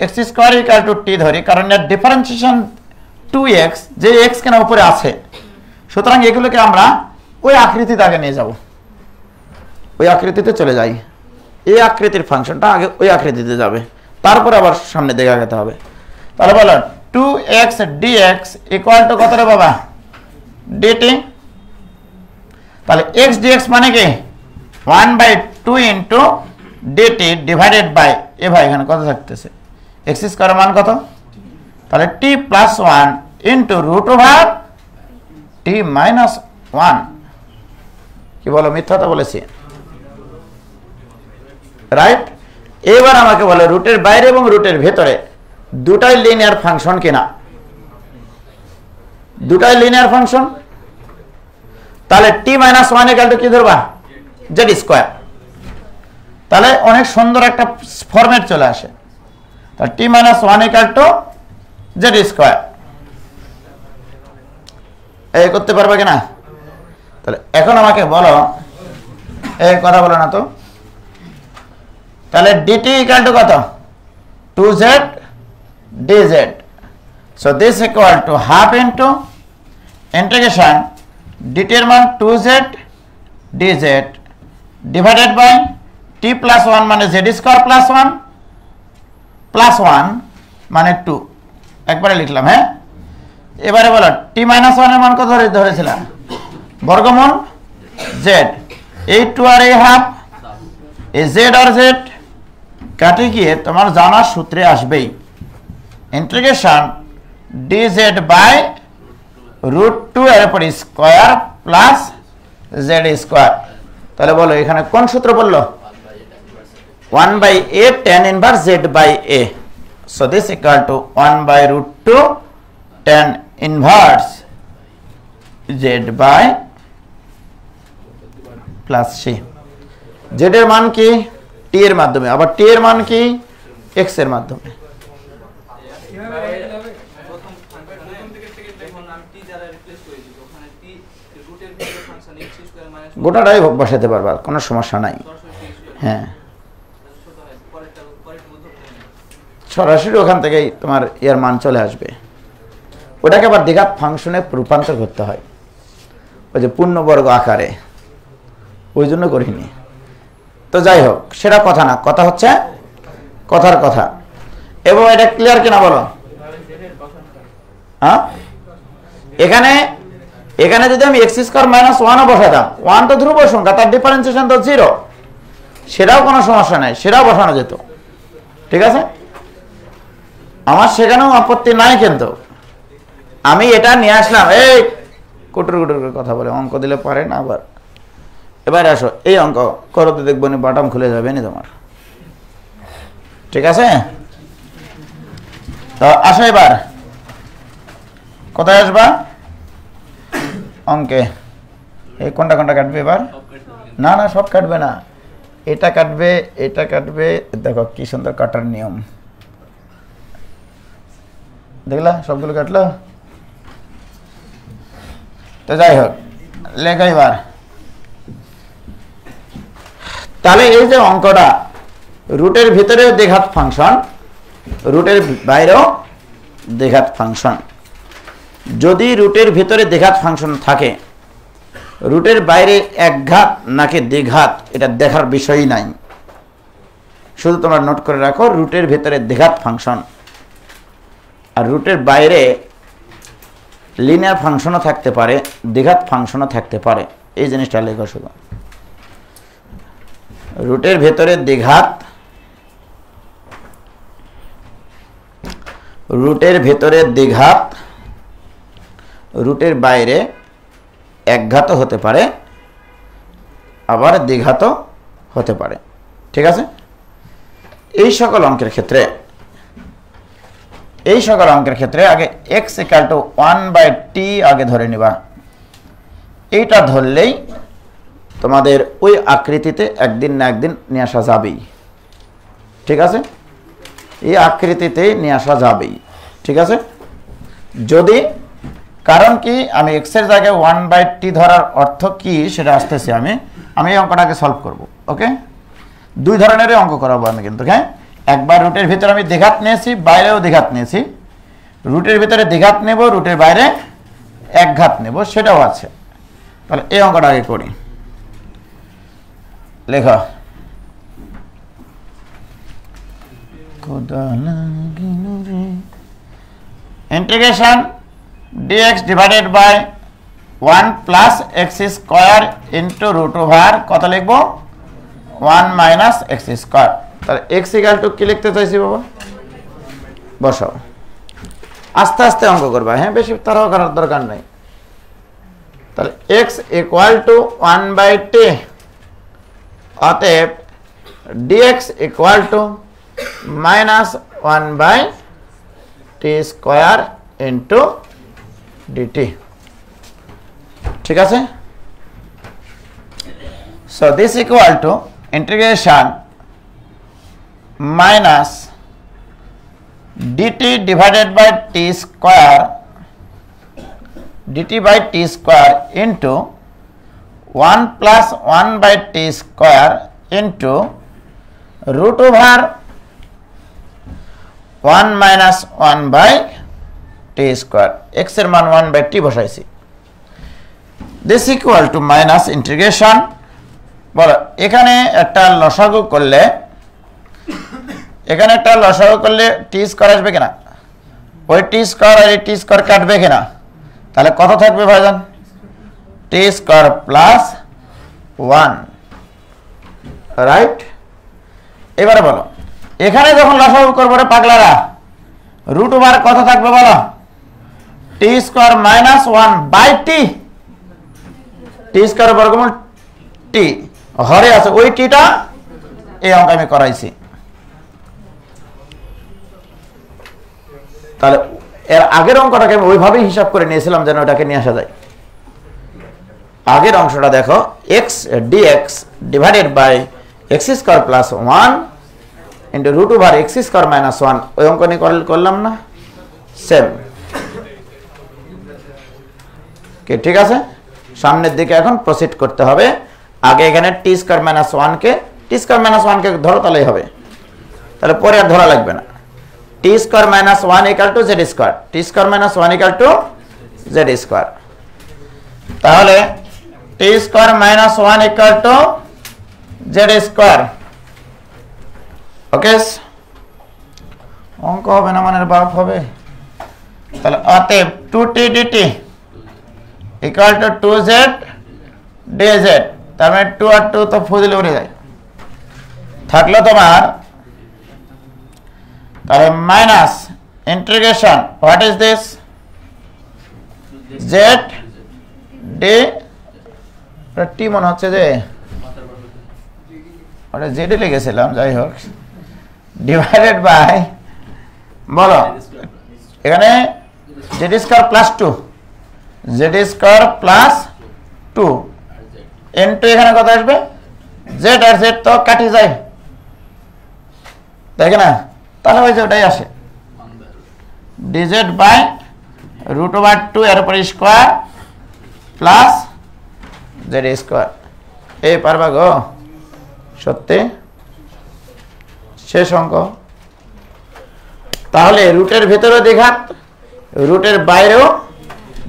এক্স স্কোয়ার ইকুয়াল টু টি ধরি, কারণ এর ডিফারেন্সিয়েশন 2x, যে এক্স কেনা উপরে আছে, সুতরাং এগুলোকে আমরা ওই আকৃতিতে আগে নিয়ে যাব, ওই আকৃতিতে চলে যাই। এই আকৃতির ফাংশনটা আগে ওই আকৃতিতে যাবে, তারপর আবার সামনে দিকে আগাতে হবে। তাহলে বলো 2x dx ইকুয়াল টু কত রে বাবা? dt। তাহলে x dx মানে কি 1/2 ইন্টু dt ডিভাইডেড বাই, এ ভাই এখানে কত থাকতেছে? x স্কয়ার মান কত? তাহলে t plus 1 into root over t minus 1। কি বলো, মিথ্যাটা বলেছি, রাইট? এবার আমাকে বলে রুটের বাইরে এবং রুটের ভেতরে দুটাই লিনিয়ার ফাংশন কিনা? দুটাই লিনিয়ার ফাংশন। তাহলে t মাইনাস 1 ইকুয়াল টু কি ধরবা? z square. তাহলে অনেক সুন্দর একটা ফরম্যাট চলে আসে। তাহলে t minus 1 equal to z square. এই করতে পারবে কিনা? তাহলে এখন আমাকে বলো, এই কথা বলো না তো, তাহলে dt ইকুয়াল টু কত? 2z dz। So this equal to half into integration dt এর মান 2z dz divided by T plus 1 মানে জেড স্কোয়ার প্লাস 1 মানে 2 একবারে লিখলাম। হ্যাঁ, এবারে বলো টি মাইনাস 1 এর মান কত ধরেছিলাম? বর্গমূল জেড। এই 2 আর এই হাফ, এই জেড আর জেড কাটে গিয়ে তোমার জানার সূত্রে আসবেই ইন্টিগ্রেশন dz বাই √2 এর উপর স্কয়ার প্লাস জেড স্কয়ার। তাহলে বলো এখানে কোন সূত্র বললো? 1/a tan inverse z by a. So this equal to 1/√2 tan inverse z by plus c. z এর মান কি? t এর মাধ্যমে, আবার t এর মান কি? x এর মাধ্যমে। গোটাটাই বসাতে পারবা, কোনো সমস্যা নাই। হ্যাঁ, সরাসরি ওখান থেকেই তোমার এর মান চলে আসবে। ওটাকে আবার দ্বিঘাত ফাংশনে রূপান্তর করতে হয়, ওই যে পূর্ণবর্গ আকারে, ওই জন্য করিনি। তো যাই হোক, সেটা কথা না, কথা হচ্ছে কথার কথা। এবং এটা ক্লিয়ার কিনা বলো? হ্যাঁ, এখানে যদি আমি x স্কয়ার মাইনাস 1 বসাতাম, 1 তো ধ্রুব সংখ্যা, তার ডিফারেন্সিয়েশন তো 0, সেটাও কোনো সমস্যা নাই, সেটাও বসানো যেত। ঠিক আছে, আমার সেখানেও আপত্তি নাই, কিন্তু আমি এটা নিয়ে আসলাম। এই কুটুর কুটুর কথা বলে অঙ্ক দিলে পারে না। আবার এবারে আসো, এই অঙ্ক করো তো দেখবো নি বাটাম খুলে যাবে নি তোমার। ঠিক আছে, তো আসো এবার কোথায় আসবা? অঙ্কে। এই কোনটা কোনটা কাটবে এবার? না না, সব কাটবে না, এটা কাটবে, এটা কাটবে। দেখো কি সুন্দর কাটার নিয়ম, দেখলা? সবগুলো কাটলো। তো যাই হোক, লেখা এবার। তাহলে এই যে অঙ্কটা, রুটের ভিতরেও দ্বিঘাত ফাংশন, রুটের বাইরেও দ্বিঘাত ফাংশন। যদি রুটের ভিতরে দ্বিঘাত ফাংশন থাকে, রুটের বাইরে একঘাত নাকি দ্বিঘাত এটা দেখার বিষয়ই নাই। শুধু তোমরা নোট করে রাখো, রুটের ভিতরে দ্বিঘাত ফাংশন আর রুটের বাইরে লিনিয়ার ফাংশনও থাকতে পারে, দ্বিঘাত ফাংশনও থাকতে পারে। এই জিনিসটা লেখো শুধু। রুটের ভেতরে দ্বিঘাত, রুটের ভেতরে দ্বিঘাত, রুটের বাইরে একঘাতও হতে পারে, আবার দ্বিঘাতও হতে পারে। ঠিক আছে, এই সকল অঙ্কের ক্ষেত্রে, আগে x = 1/t আগে ধরে নিবা। এইটা ধরলেই তোমাদের ওই আকৃতিতে একদিন না একদিন নিয়ে আসা যাবেই। ঠিক আছে, এই আকৃতিতে নিয়ে আসা যাবেই। ঠিক আছে, যদি, কারণ কি আমি x এর জায়গায় 1/t ধরার অর্থ কি সেটা আসতেছে। আমি এই অঙ্কটাকে সলভ করব। ওকে, দুই ধরনেরই অঙ্ক করাবো আমি কিন্তু। হ্যাঁ, একবার রুটের ভিতরে আমি দ্বিঘাত নিয়েছি, বাইরেও দ্বিঘাত নিয়েছি। রুটের ভিতরে দ্বিঘাত নেব, রুটের বাইরে একঘাত নেব, সেটাও আছে। তাহলে এই অঙ্কটা আগে করি। লেখা integration dx divided by 1 plus x square into √, কত লিখবো? 1 মাইনাস এক্স স্কোয়ার। তাহলে এক্স ইকাল টু কি লিখতে চাইছি বাবা? বসাও, আস্তে আস্তে অঙ্ক করবা। হ্যাঁ, বেশি তাড়াহুড়ো করার দরকার নেই। তাহলে x = 1/t, অতএব dx = -1/t square into dt। ঠিক আছে, so this equal to integration minus dt divided by t square, dt by t square into 1 প্লাস 1/t square into √1 minus 1/t square. x এর মান 1/t বসাইছি। This equal to minus integration বলো এখানে একটা লসাগু করলে টি স্কয়ার আসবে কিনা? ওই টি স্কয়ার আর এই টি স্কয়ার কাটবে কিনা? তাহলে কত থাকবে ভাইজান? টি স্কয়ার প্লাস 1, রাইট? এবারে বলো এখানে যখন লসাগু করবো রে পাগলারা, রুট ওভার কত থাকবে বলো? T square minus 1 by t. T square বর্গমূল টি হরে আছে, ওই টিটা এই অঙ্ক আমি করাইছি। তাহলে এর আগের অঙ্কটাকে আমি ওইভাবেই হিসাব করে নিয়েছিলাম যেন ওটাকে নিয়ে আসা যায়। আগের অংশটা দেখো, X DX divided by X square plus 1 into root over X square minus 1, ওই অঙ্ক নিয়ে করলাম না? সেম। ঠিক আছে, সামনের দিকে এখন প্রসিড করতে হবে। আগে এখানে টি স্কয়ার মাইনাস 1কে ধরো, তাহলেই হবে, তাহলে পরে আর ধরা লাগবে না। T square minus 1 equal to z square, t square minus 1 equal to z square. তাহলে t square minus 1 equal to z square. Okay, অঙ্ক হবে না মানে বাপ হবে। তাহলে অতএব 2t dt equal to 2z dz, তার মানে 2 আর 2 তো ফুদিলে উড়ে যায়। থাকলো তোমার তাহলে minus integration, what is this? z d টি মনে হচ্ছে যে ওটা জেডে লিখেছিলাম, যাই হোক, ডিভাইডেড বাই বলো এখানে Z square plus 2, Z square plus 2 into এখানে কত আসবে? জেড আর জেড তো কাটি যায়, দেখে না? তাহলে ওই যে ওটাই আসে, ডিজেড বাই রুট ওভার 2 এর উপর স্কয়ার প্লাস জেড স্কয়ার। এই পারবা গো? সত্যি শেষ অঙ্ক। তাহলে রুটের ভেতরেও দ্বিঘাত, রুটের বাইরেও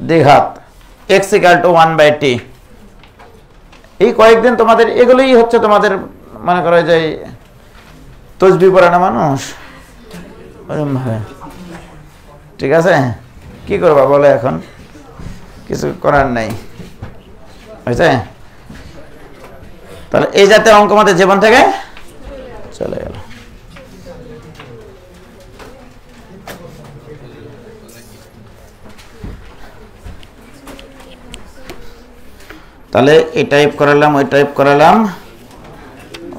দ্বিঘাত, x ইকুয়াল টু 1/t। এই কয়েকদিন তোমাদের এগুলোই হচ্ছে তোমাদের, মনে করো যে তসবিহ পড়ে না মানুষ, ঠিক আছে? কি করবা বলো, এখন কিছু করার নাই, বুঝছে? তাহলে এই জাতীয় অঙ্ক আমাদের জীবন থেকে চলে গেল। তাহলে এই টাইপ করালাম, ওই টাইপ করালাম,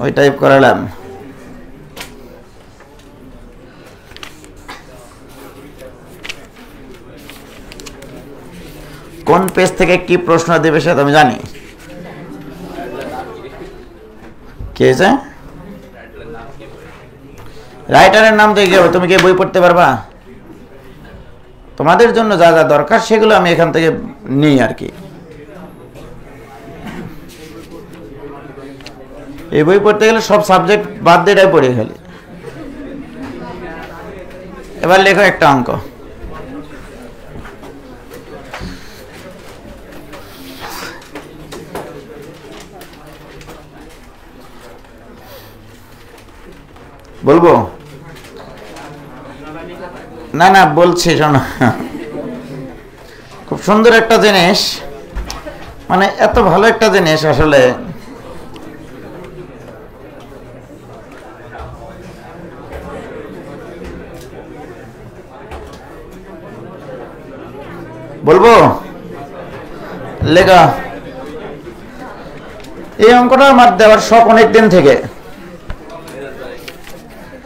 ওই টাইপ করালাম। কোন পেজ থেকে কি প্রশ্ন দেবে সেটা আমি জানি। কি হয়েছে? রাইটারের নাম দেখে যাবে, তুমি কি বই পড়তে পারবা? তোমাদের জন্য যা যা দরকার সেগুলো আমি এখান থেকে নিই আর কি। এই বই পড়তে গেলে সব সাবজেক্ট বাদ দিয়ে এটাই পড়ে খালি। এবার লেখো একটা অঙ্ক। বলবো না? না বলছি, শোনো, খুব সুন্দর একটা জিনিস, মানে এত ভালো একটা জিনিস আসলে। বলবো? লেখা। এই অঙ্কটা আমার দেওয়ার শখ অনেক দিন থেকে,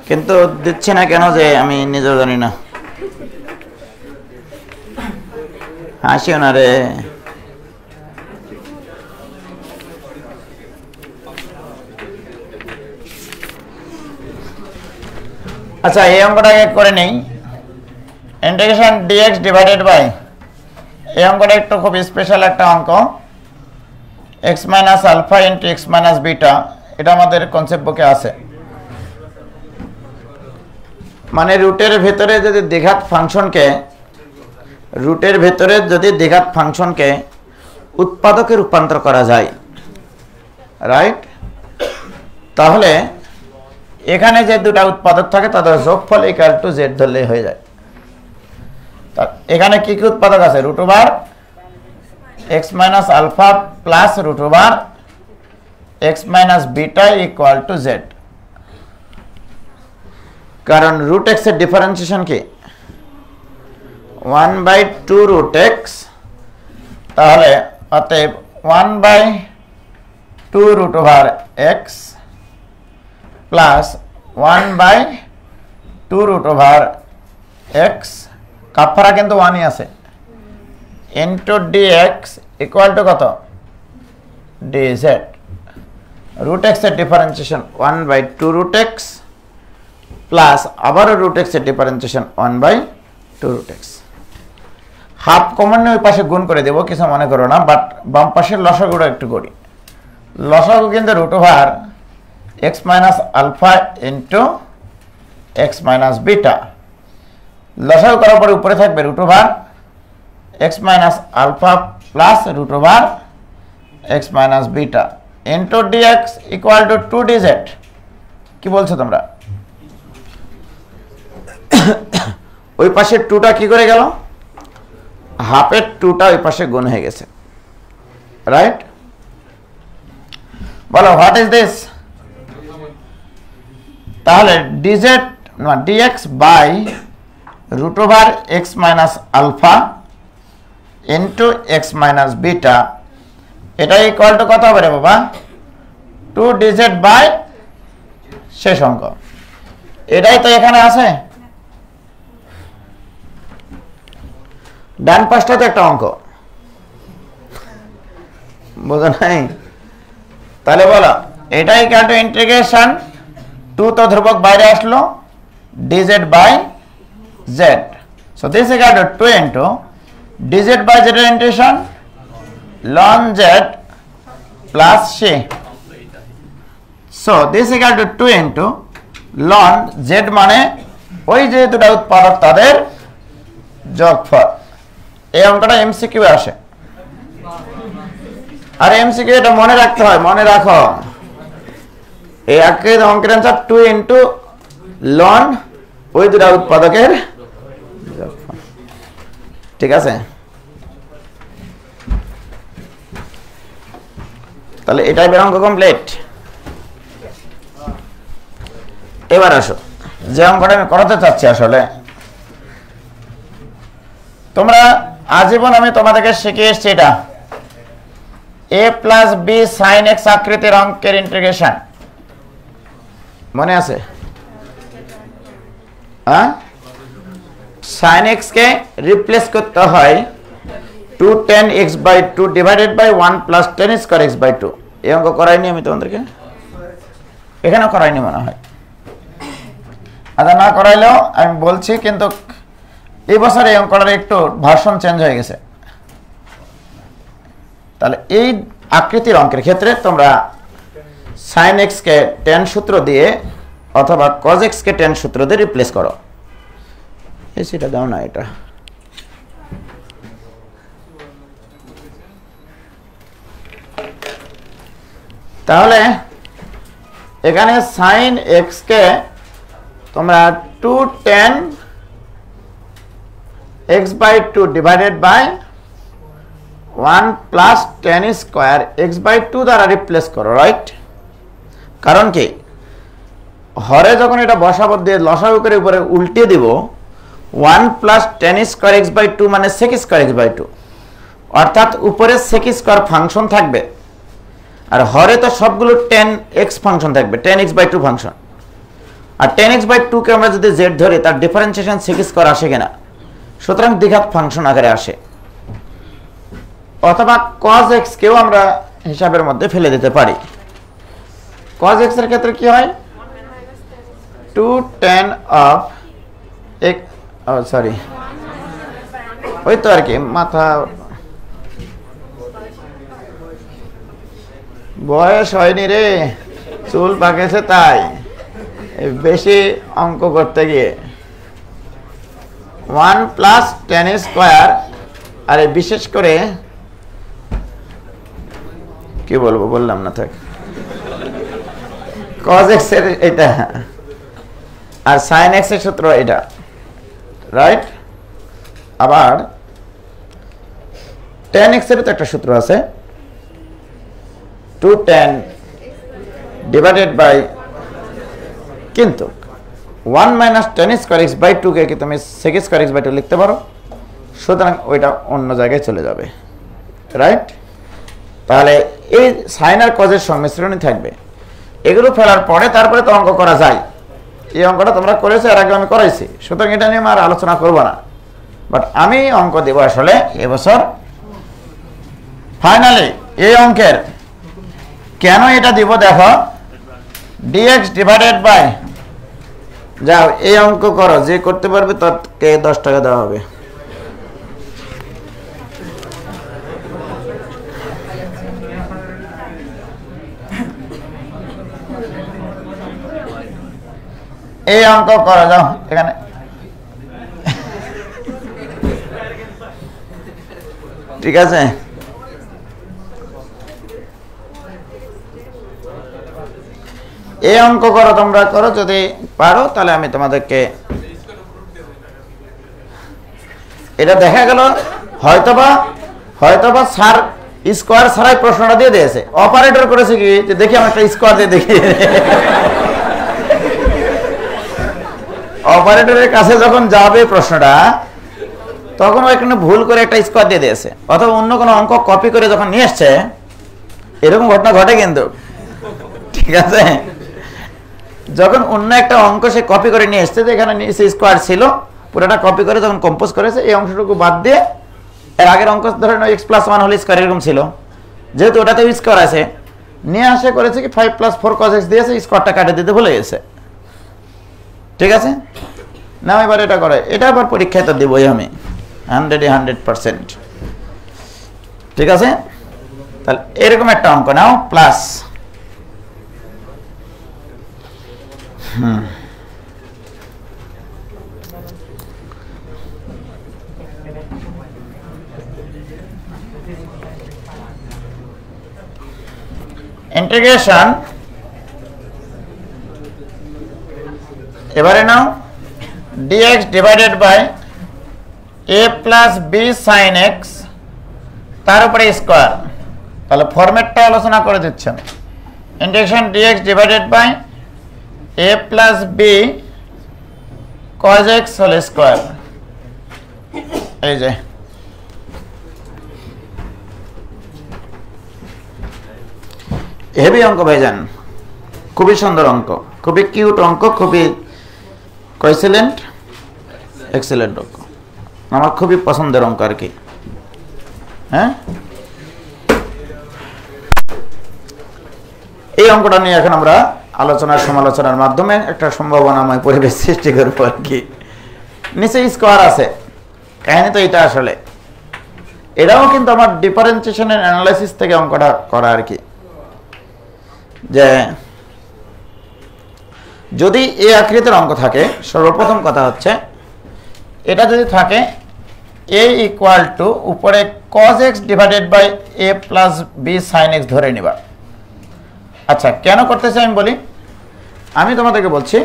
কিন্তু দিচ্ছি না কেন যে আমি নিজেও জানি না। হাসিও না রে। আচ্ছা, এই অঙ্কটাকে করে নেই। ইন্টিগ্রেশন ডিএক্স ডিভাইডেড বাই, এই অঙ্কটা একটু খুব স্পেশাল একটা অঙ্ক, x minus alpha into x minus beta. এটা আমাদের কনসেপ্ট বুকে আছে। মানে রুটের ভেতরে যদি দ্বিঘাত ফাংশনকে, রুটের ভেতরে যদি দ্বিঘাত ফাংশনকে উৎপাদকে রূপান্তর করা যায়, রাইট? তাহলে এখানে যে দুটো উৎপাদক থাকে তাদের যোগফল ইকুয়াল টু z ধরলে হয়ে যায়। এখানে কি কি উৎপাদক আছে? Root over x minus alpha plus root over x minus beta equal to z। কারণ রুট x এর ডিফারেন্সিয়েশন কি 1/2 রুট x, তাহলে অতএব 1/2 root over x plus 1/2 root over x, কাফারা কিন্তু 1ই আছে, ইন্টু dx ইকুয়াল টু কত? dz। রুট x এর ডিফারেন্সিয়েশন 1/2 রুট x প্লাস আবারও রুট x এর differentiation 1/2 root x। Half common ওই পাশে গুণ করে দেবো, কিছু মনে করো না, বাট বাম পাশের লসাগুটা একটু করি। লসাগু কিন্তু root over x minus alpha into x minus beta. লসাগু করার পরে উপরে থাকবে root over x minus alpha plus root over x minus beta into dx equal to 2dz। কি বলছো তোমরা? ওই পাশের 2টা কি করে গেল? হাফের 2টা ওই পাশে গুণ হয়ে গেছে, রাইট? বলো হোয়াট ইজ দিস? তাহলে dz না dx by root over x minus alpha into x minus beta, এটা ইকুয়াল টু কত হবে রে বাবা? 2dz বাই শেষ অঙ্ক। এটাই তো এখানে আছে, ডান পাশটা তো একটা অঙ্ক, বোঝো নাই? তাহলে বলো এটা ইকুয়াল টু ইন্টিগ্রেশন 2 তো ধ্রুবক বাইরে আসলো dz by z, so this equal to 2 into dz by z এর integration ln z plus c, so this equal to 2 into ln z মানে ওই যে দুটো উৎপাদক তাদের যোগফল। এই অঙ্কটা এমসিকিউ আসে, আর এমসিকিউ এটা মনে রাখতে হয়, মনে রাখো। এই অঙ্কের অ্যান্সার 2 ইনটু ln ওই দুটো উৎপাদকের যোগফল, ঠিক আছে? তাহলে এটাই বের অঙ্ক কমপ্লিট। এবার আসো যে অঙ্কটা আমি করাতে চাচ্ছি। আসলে তোমরা আজীবন আমি তোমাদেরকে শিখিয়ে এসছি এটা a plus b sine x আকৃতির অঙ্কের ইন্টিগ্রেশন, মনে আছে? হ্যাঁ, সাইন এক্স কে রিপ্লেস করতে হয় 2 tan x by 2 divided by 1 plus tan square x by 2। এই অঙ্ক করাইনি আমি তোমাদেরকে? এখানে করাইনি মনে হয়। আচ্ছা, না করাইলেও আমি বলছি, কিন্তু এই বছর এই অঙ্কটার একটু ভার্সন চেঞ্জ হয়ে গেছে। তাহলে এই আকৃতির অঙ্কের ক্ষেত্রে তোমরা সাইন এক্স কে tan সূত্র দিয়ে অথবা cos x কে tan সূত্র দিয়ে রিপ্লেস করো। এই সেটা দাও না, এটা তাহলে এখানে সাইন এক্স কে তোমরা 2 tan x by 2 divided by 1 plus tan square x by 2 দ্বারা রিপ্লেস করো, রাইট? কারণ কি, হরে যখন এটা বসাবো দিয়ে লসাগু করে উপরে উল্টে দিব 1 plus tan square x by 2 মানে sec স্কয়ার x বাই 2, অর্থাৎ উপরে sec স্কয়ার ফাংশন থাকবে, আর হরে তো সবগুলো tan x ফাংশন থাকবে, tan x বাই 2 ফাংশন। আর tan x বাই 2 কে আমরা যদি z ধরি তার ডিফারেন্সিয়েশন sec স্কয়ার আসে কিনা? সুতরাং দ্বিঘাত ফাংশন আকারে আসে। অথবা cos x কেও আমরা হিসাবের মধ্যে ফেলে দিতে পারি। cos x এর ক্ষেত্রে কি হয়? 2 tan of x, সরি ওই তো আর কি, মাথা বয়স হয়নি রে, চুল পাকেছে তাই বেশি অঙ্ক করতে গিয়ে। 1 প্লাস tan স্কয়ার, আর বিশেষ করে কি বলবো, বললাম না, থাক cos x এর এটা আর sin x এর সূত্র এটা, রাইট? আবার tan x এর তো একটা সূত্র আছে, 2 tan ডিভাইডেড বাই, কিন্তু 1 minus tan square x by 2 কে কি তুমি sec স্কয়ার x বাই 2 লিখতে পারো, সুতরাং ওইটা অন্য জায়গায় চলে যাবে, রাইট? তাহলে এই সাইন আর কজের সংমিশ্রণই থাকবে। এগুলো ফেলার পরে তারপরে তো অঙ্ক করা যায়। এই অঙ্কটা তোমরা করেছো, এর আগে আমি করাইছি, সুতরাং এটা নিয়ে আর আলোচনা করব না। বাট আমি অঙ্ক দেব আসলে এবছর ফাইনালি এই অঙ্কের কেন এটা দিব দেখো, dx ডিভাইডেড বাই, যাও এই অঙ্ক করো, যে করতে পারবে তাকে 10 টাকা দেওয়া হবে। এই অঙ্ক করা যাও এখানে, ঠিক আছে? এই অঙ্ক করো, তোমরা করো, যদি পারো তাহলে আমি তোমাদেরকে, এটা দেখা গেল হয়তোবা স্যার স্কোয়ার ছাড়াই প্রশ্নটা দিয়ে দিয়েছে, অপারেটর করেছে কি যে দেখি আমি একটা স্কোয়ার দিয়ে দেখি। অপারেটরের কাছে যখন যাবে প্রশ্নটা, তখন এখানে ভুল করে একটা স্কোয়ার দিয়ে দিয়েছে, অথবা অন্য কোনো অঙ্ক কপি করে যখন নিয়ে এসছে, এরকম ঘটনা ঘটে কিন্তু, ঠিক আছে? যখন অন্য একটা অঙ্ক সে কপি করে নিয়ে এসছে, এখানে নিচে স্কোয়ার ছিল, পুরোটা কপি করে যখন কম্পোজ করেছে, এই অংশটুকু বাদ দিয়ে এর আগের অঙ্ক ধরেন x + 1 হোল স্কয়ার এরকম ছিল, যেহেতু ওটাতে স্কোয়ার আছে, নিয়ে আসে করেছে কি 5 + 4 cos x দিয়েছে, স্কোয়ারটা কাটে দিতে ভুলে গেছে, ঠিক আছে? না এবার এটা করে, এটা আবার পরীক্ষায় তো দেবই আমি 100%, ঠিক আছে? তাহলে এরকম একটা অঙ্ক নাও, প্লাস ইন্টিগ্রেশন, এবারে নাও dx divided by a plus b sin x, তার উপরে স্কোয়ার। তাহলে ফরম্যাটটা আলোচনা করে দিচ্ছি আমি, integration dx divided by a plus b cos x whole square. এই যে হেভি অঙ্ক ভাইজান, খুবই সুন্দর অঙ্ক, খুবই কিউট অঙ্ক, খুবই এক্সেলেন্ট অঙ্ক, আমার খুবই পছন্দের অঙ্ক আর কি। হ্যাঁ, এই অঙ্কটা নিয়ে এখন আমরা আলোচনার সমালোচনার মাধ্যমে একটা সম্ভাবনাময় পরিবেশ সৃষ্টি করবো আর কি। নিচে স্কোয়ার আছে, কাহিনী তো এটা আসলে, এটাও কিন্তু আমার ডিফারেন্সিয়েশনের অ্যানালাইসিস থেকে অঙ্কটা করা আর কি, যে যদি এই আকৃতির অঙ্ক থাকে, সর্বপ্রথম কথা হচ্ছে এটা যদি থাকে a ইকুয়াল টু উপরে cos x divided by a plus b sin x ধরে নিবা। আচ্ছা, কেন করতেছি আমি বলি, আমি তোমাদেরকে বলছি,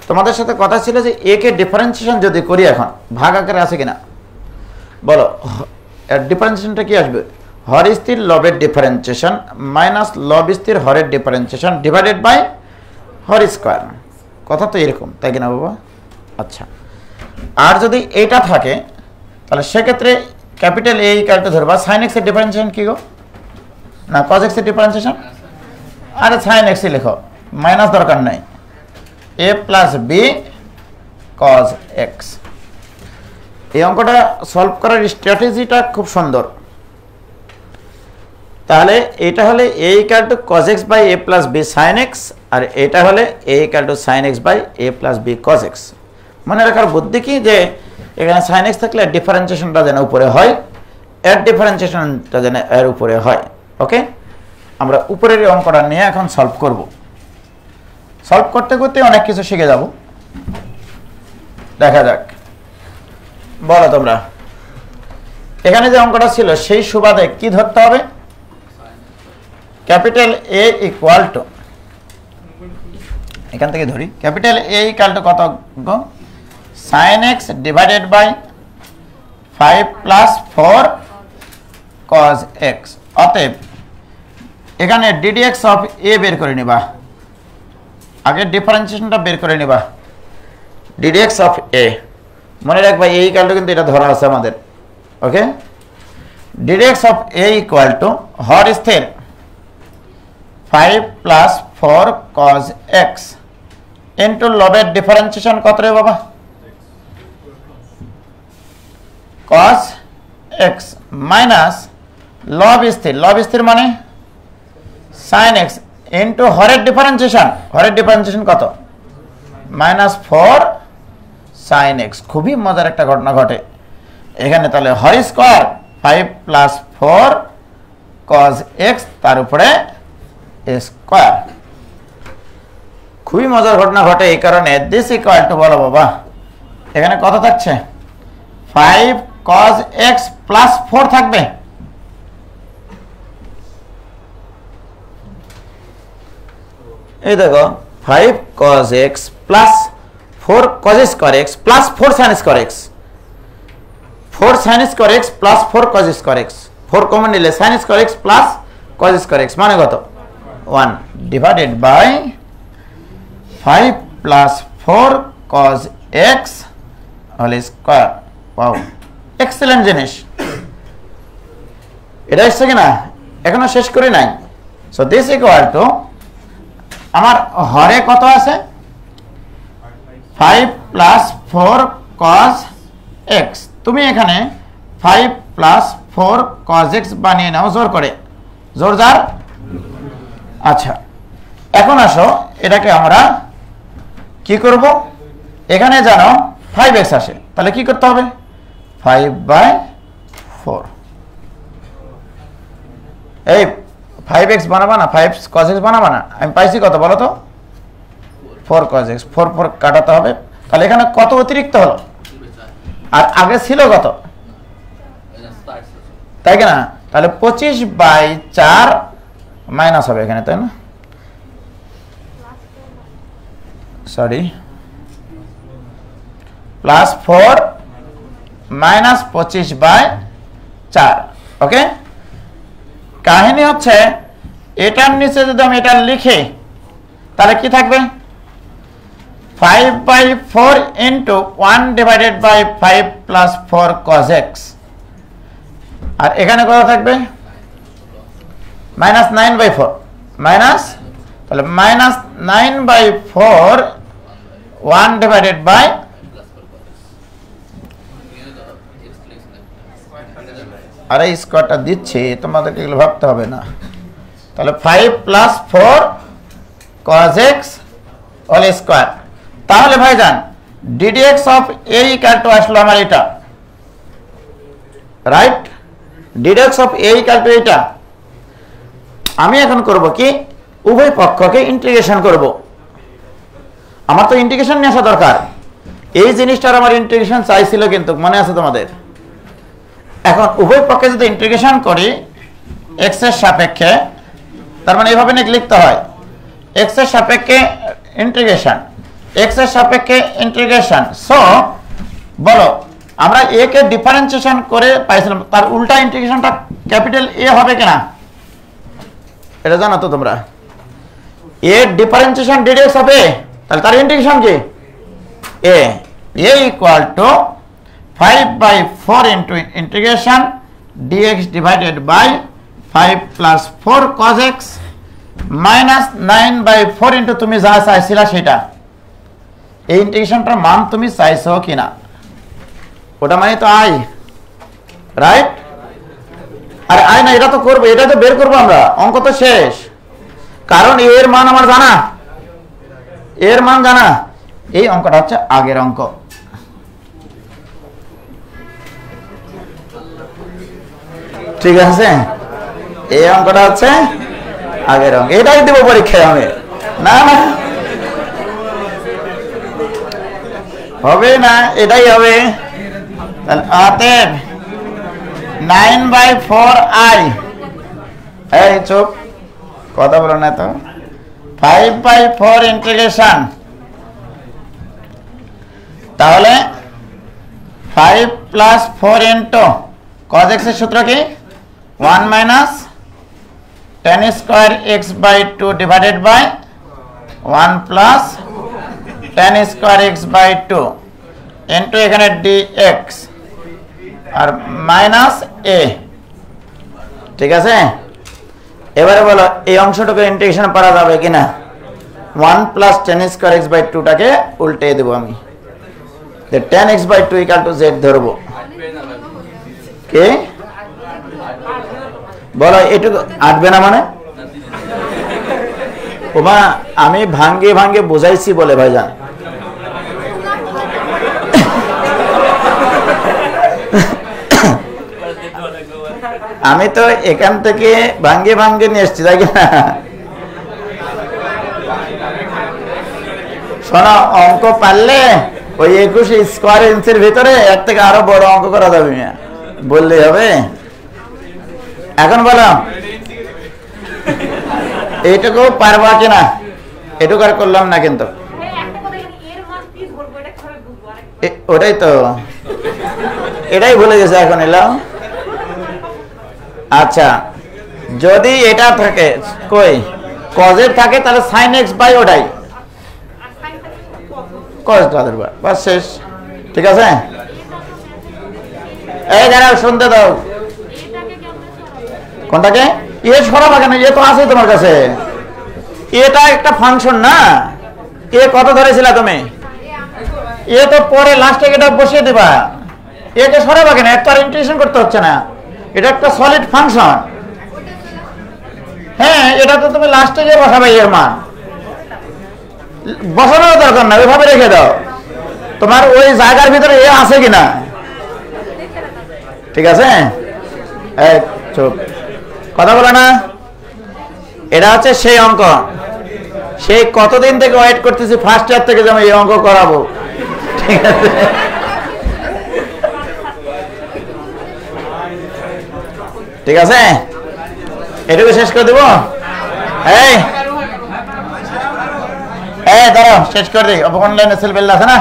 তোমাদের সাথে কথা ছিল যে a কে ডিফারেন্সিয়েশন যদি করি, এখন ভাগ আকারে আছে কিনা বলো, ডিফারেন্সিয়েশনটা কি আসবে, হর স্থির লবের ডিফারেন্সিয়েশন মাইনাস লব স্থির হরের ডিফারেন্সিয়েশন ডিভাইডেড বাই হর স্কোয়ার, কথা তো এরকম, তাই কিনা বাবা? আচ্ছা, আর যদি এইটা থাকে তাহলে সেক্ষেত্রে ক্যাপিটাল A ইকুয়াল টু ধরবা sin x এর ডিফারেন্সিয়েশন কি গো, না cos x এর ডিফারেন্সিয়েশন, আরে sin x লিখো, মাইনাস দরকার নাই, a plus b cos x। এই অঙ্কটা সলভ করার স্ট্র্যাটেজিটা খুব সুন্দর। তাহলে এটা হলে a equal to cos x by a plus b sin x, আর এটা হলে a equal to sin x by a plus b cos x। মনে রাখার বুদ্ধি কি, যে এখানে sin x থাকলে ডিফারেন্সিয়েশনটা যেন উপরে হয়, এর ডিফারেন্সিয়েশনটা যেন এর উপরে হয়। ওকে, আমরা উপরের অঙ্কটা নিয়ে এখন সলভ করব। সলভ করতে করতে অনেক কিছু শিখে যাব, দেখা যাক। বলো তোমরা, এখানে যে অঙ্কটা ছিল সেই সুবাদে কি ধরতে হবে, ক্যাপিটাল A ইকুয়াল টু এখান থেকে ধরি ক্যাপিটাল এ ইকুয়াল টু কত গো sin x divided by 5 plus 4 cos x অতএব এখানে ddx অফ a বের করে নিবা আগে ডিফারেন্সিয়েশনটা বের করে নিবা ddx অফ a মনে রাখবা a ইকুয়াল টু কিন্তু এটা ধরা আছে আমাদের okay ddx of a equal to হর স্থির 5 প্লাস 4 cos x ইনটু লবের ডিফারেন্সিয়েশন কত রে বাবা cos x মাইনাস লব স্থির মানে sin x ইনটু হরের ডিফারেন্সিয়েশন কত -4 sin x খুবই মজার একটা ঘটনা ঘটে এখানে তাহলে হর স্কয়ার 5 প্লাস 4 cos x তার উপরে স্কয়ার খুবই মজার ঘটনা ঘটে এই কারণে দিস ইকুয়াল টু বলো বাবা এখানে কত থাকছে 5 cos x প্লাস 4 থাকবে এই দেখো 5 cos x plus 4 cos square x plus 4 sin square x 4 sin square x plus 4 cos square x 4 common নিলে sin square x plus cos square x মানে কত 1 divided by 5 plus 4 cos x whole square wow excellent জিনিস এটা এসছে কিনা এখনো শেষ করি নাই সো দিস ইকুয়াল টু আমার হরে কত আছে 5 প্লাস 4 cos x তুমি এখানে 5 প্লাস 4 cos x বানিয়ে নাও জোর করে জোরদার আচ্ছা এখন আসো এটাকে আমরা কি করব এখানে জানো 5x আসে তাহলে কি করতে হবে 5/4 এই 5x বানাবা না 5 cos x বানাবা না আমি পাইছি কত বলো তো 4 cos x 4 কাটাতে হবে তাহলে এখানে কত অতিরিক্ত হলো আর আগে ছিল কত তাই কি না তাহলে 25/4 মাইনাস হবে এখানে তাই না সরি প্লাস 4 মাইনাস 25/4 ওকে কাহিনী হচ্ছে এটার নিচে যদি আমি এটা লিখি তাহলে কি থাকবে 5/4 into 1 divided by 5 plus 4 cos x আর এখানে কত থাকবে -9/4 মাইনাস তাহলে -9/4 1 ডিভাইডেড বাই আরে স্কয়ারটা দিচ্ছি তোমাদেরকে এগুলো ভাবতে হবে না তাহলে 5 plus 4 cos x whole square তাহলে ভাইজান ddx of a equal to আসলো আমার এটা right ddx of a equal to এটা আমি এখন করব কি উভয় পক্ষকে ইন্টিগ্রেশন করব আমার তো ইন্টিগ্রেশন নিয়ে আসা দরকার এই জিনিসটার আমার ইন্টিগ্রেশন চাইছিল কিন্তু মনে আছে তোমাদের এখন উভয় পক্ষে যদি ইন্টিগ্রেশন করি x এর সাপেক্ষে তার মানে এইভাবে লিখতে হয় x এর সাপেক্ষে ইন্টিগ্রেশন x এর সাপেক্ষে ইন্টিগ্রেশন সো বলো আমরা a কে ডিফারেন্সিয়েশন করে পাইছিলাম তার উল্টা ইন্টিগ্রেশনটা ক্যাপিটাল A হবে কিনা এটা জানো তো তোমরা a ডিফারেন্সিয়েশন ddx হবে তাহলে তার ইন্টিগ্রেশন কি a equal to 5/4 into integration dx divided by 5 plus 4 cos x minus 9/4 into তুমি যা চাইছিলা সেটা এই ইন্টিগ্রেশনটার মান তুমি চাইছো কিনা ওটা মানে তো আই রাইট আর আই না এটা তো করব এটা তো বের করব আমরা অঙ্ক তো শেষ কারণ এর মান আমার জানা এই অঙ্কটা হচ্ছে আগের অঙ্ক ঠিক আছে এই অঙ্কটা হচ্ছে আগের অঙ্ক এটাই দেব পরীক্ষায় আমি না হবে না এটাই হবে অতএব 9/4i এই চুপ কথা বলো না তো 5/4 ইন্টিগ্রেশন, তাহলে 5 প্লাস 4 ইন্টু cos x এর সূত্র কি 1 minus tan square x by 2 divided by 1 plus tan square x by 2 into এখানে dx আর মাইনাস a। ঠিক আছে, এবারে বলো এই অংশটুকু ইন্টিগ্রেশন করা যাবে কিনা। 1 plus tan square x by 2 টাকে উল্টে দেব আমি, যে tan x by 2 equal to z ধরবো। কে বলো এটুকু আটবে না মানে? ওমা আমি ভাঙ্গে ভাঙ্গে বোঝাইছি বলে ভাইজান। আমি তো এখান থেকে ভাঙ্গে ভাঙ্গে নিয়ে এসছি, তাই না? শোনো, অঙ্ক পারলে ওই 21 স্কোয়ার ইঞ্চের ভিতরে এর থেকে আরো বড় অঙ্ক করা যাবে, বললেই হবে। এখন বলো এইটুকু পারবা কিনা? এটুকু আর করলাম না কিন্তু, ওটাই তো, এটাই ভুলে গেছে এখন এলাম। আচ্ছা, যদি এটা থাকে কই কজের থাকে তাহলে sin x বাই ওটাই cos তাদের বাস শেষ। ঠিক আছে, এই দাঁড়াও শুনতে দাও। কোনটাকে? এ সরাবা কেন? এ তো আছে তোমার কাছে, এটা একটা ফাংশন না। এ কত ধরেছিল তুমি? এ তো পরে লাস্টে এটা বসিয়ে দিবা। একে সরাবা কেন? একটা ইন্টিগ্রেশন করতে হচ্ছে না, এটা একটা সলিড ফাংশন। হ্যাঁ, এটা তো তুমি লাস্টে গিয়ে বসাবে এর মান, বসানোর দরকার না, ওইভাবে রেখে দাও। তোমার ওই জায়গার ভিতরে এ আছে কিনা। ঠিক আছে, চুপ, কথা বলে না। এটা হচ্ছে সেই অঙ্ক, সেই কতদিন থেকে ওয়েট করতেছি ফার্স্ট ইয়ার থেকে যে আমি এই অঙ্ক করাবো। ঠিক আছে, ঠিক আছে, এটুকু শেষ করে দেবো। এই দাঁড়াও, শেষ করে দিই। অনলাইনে সেল বেল আছে না।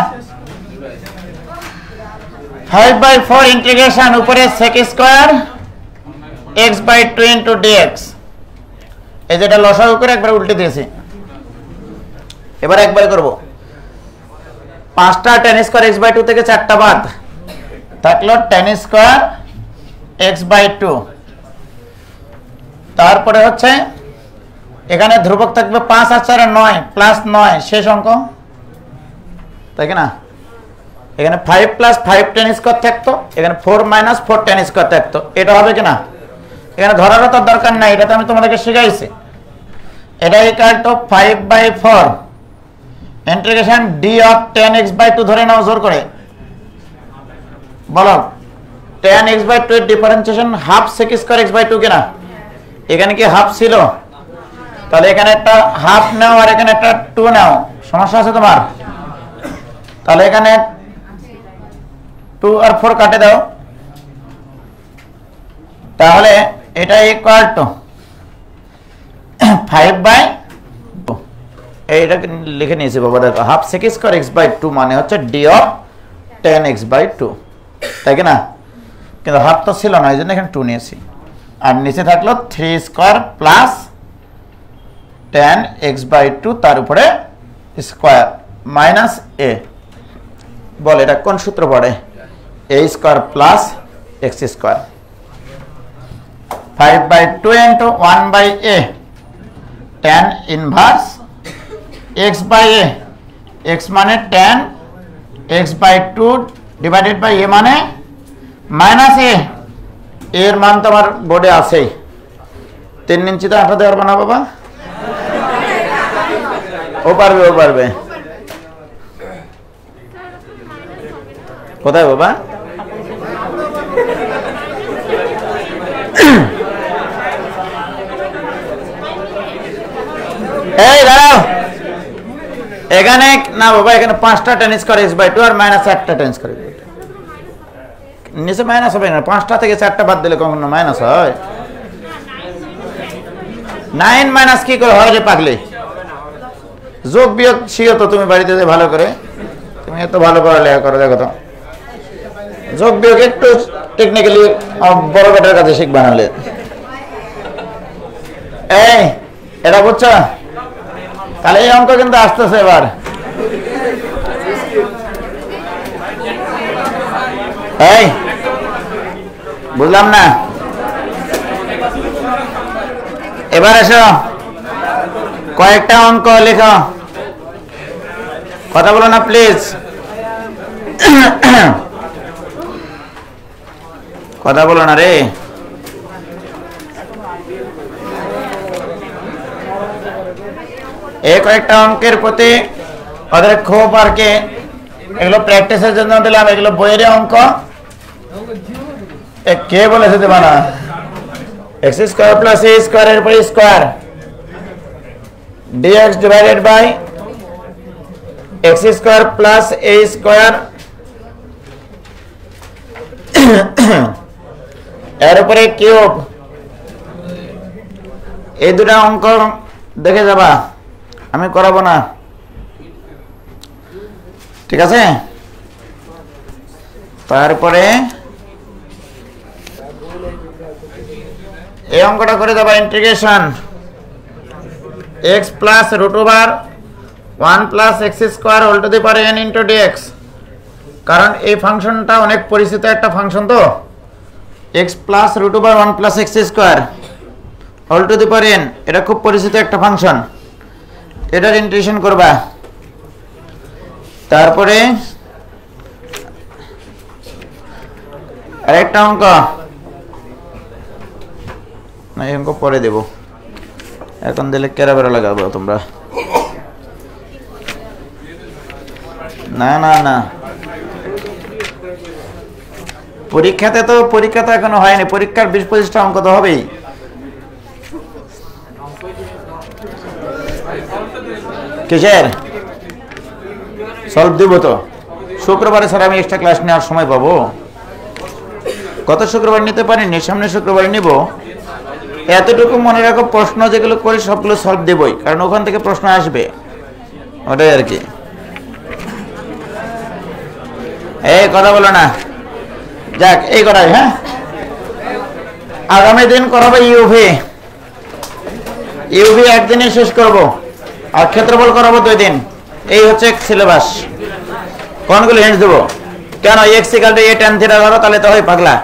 5/4 ইন্টিগ্রেশন উপরে sec square x by 2 into dx। এই যেটা লসাগু করে একবার উল্টে দিয়েছি, এবার একবার করব। 5টা tan স্কয়ার x বাই 2 থেকে 4টা বাদ থাকলো tan স্কয়ার x বাই 2। তারপরে হচ্ছে এখানে ধ্রুবক থাকবে 5 আর 4 9 প্লাস 9 শেষ অঙ্ক, তাই কি না? এখানে 5 প্লাস 5 tan স্কয়ার থাকতো, এখানে 4 মাইনাস 4 tan স্কয়ার থাকতো। এটা হবে কিনা? এখানে ধরারও তো দরকার নাই, এটা তো আমি তোমাদেরকে শিখাইছি। এটা equal to 5/4 integration d of tan x by 2 ধরে নাও জোর করে। বলো tan x বাই 2 এর differentiation half sec square x by 2 কিনা? এখানে কি হাফ ছিল? তাহলে এখানে একটা হাফ নাও আর এখানে একটা 2 নাও, সমস্যা আছে তোমার? তাহলে এখানে 2 আর 4 কাটে দাও, তাহলে এটা ইকুয়াল টু 5/2। এইটা লিখে নিয়েছি বাবা, দেখো half sec square x by 2 মানে হচ্ছে d of tan x by 2, তাই কি না? কিন্তু হাফ তো ছিল না, এই জন্য এখানে 2 নিয়েছি। আর নিচে থাকলো 3 square plus tan x by 2 তার উপরে স্কয়ার মাইনাস a। বল এটা কোন সূত্র পড়ে? a square plus x square. 5/2 into 1/a tan inverse x by a, x মানে tan x by 2 divided by a মানে মাইনাস a। এর মান তো আমার বোর্ডে আছেই। 3 ইঞ্চি তো আঠাতে পারবে না বাবা? ও পারবে, ও পারবে। কোথায় বাবা? এই দাঁড়াও, এখানে না বাবা, এখানে 5টা tan স্কয়ার x বাই 2 আর মাইনাস 1টা tan স্কয়ার। নিচে মাইনাস হবে না, 5টা থেকে 4টা বাদ দিলে কখনো মাইনাস হয়? 9 মাইনাস কি করে হয় রে পাগলি? যোগ বিয়োগ শিখো তো তুমি বাড়িতে ভালো করে, তুমি এত ভালো পড়ালেখা করো, দেখো তো যোগ বিয়োগ একটু টেকনিক্যালি বড় বেটার কাছে শিখবা নাহলে। এই এটা বুঝছো? তাহলে এই অঙ্ক কিন্তু আসতেছে এবার। এই বুঝলাম না, এবার এসো কয়েকটা অঙ্ক লেখো, কথা বলো না প্লিজ, কথা বলো না রে। এই কয়েকটা অঙ্কের প্রতি ওদের ক্ষোভ আর কি, এগুলো প্র্যাকটিসের জন্য দিলাম, এগুলো বইয়ের অঙ্ক। কে বলেছে দেবা না? X square plus a square এর পরে square dx divided by x square plus a square, এর উপরে কিউব। এই দুটা অঙ্ক দেখে যাবা, আমি করাবো না, ঠিক আছে? তারপরে এই অঙ্কটা করে যাবা, integration x plus root over 1 plus x square whole to the power n into dx। কারণ এই ফাংশনটা অনেক পরিচিত একটা ফাংশন, তো x plus root over 1 plus x square whole to the power n, এটা খুব পরিচিত একটা ফাংশন, এটার ইন্টিগ্রেশন করবা। তারপরে আরেকটা অঙ্ক, না এই অঙ্ক পরে দেব, এখন দিলে কেরা বেড়া লাগাবো তোমরা। না না না, পরীক্ষাতে তো এখনো হয়নি, পরীক্ষার 20-25টা অঙ্ক তো হবেই। কিসের সলভ দিব? তো শুক্রবারে স্যার আমি এক্সট্রা ক্লাস নেওয়ার সময় পাবো? গত শুক্রবার নিতে পারিনি, সামনে শুক্রবার নিব। এতটুকু মনে রাখো, প্রশ্ন যেগুলো করি সবগুলো সলভ দেবই, কারণ ওখান থেকে প্রশ্ন আসবে, ওটাই আর কি। এই কথা বলো না, যাক এই করাই। হ্যাঁ, আগামী দিন করাবো ইউভি একদিনে শেষ করব, আর ক্ষেত্রফল করাবো 2 দিন। এই হচ্ছে সিলেবাস। কোনগুলো হিন্টস দেবো? কেন x equal to a tan theta ধরো, তাহলে তো হয় পাগলা।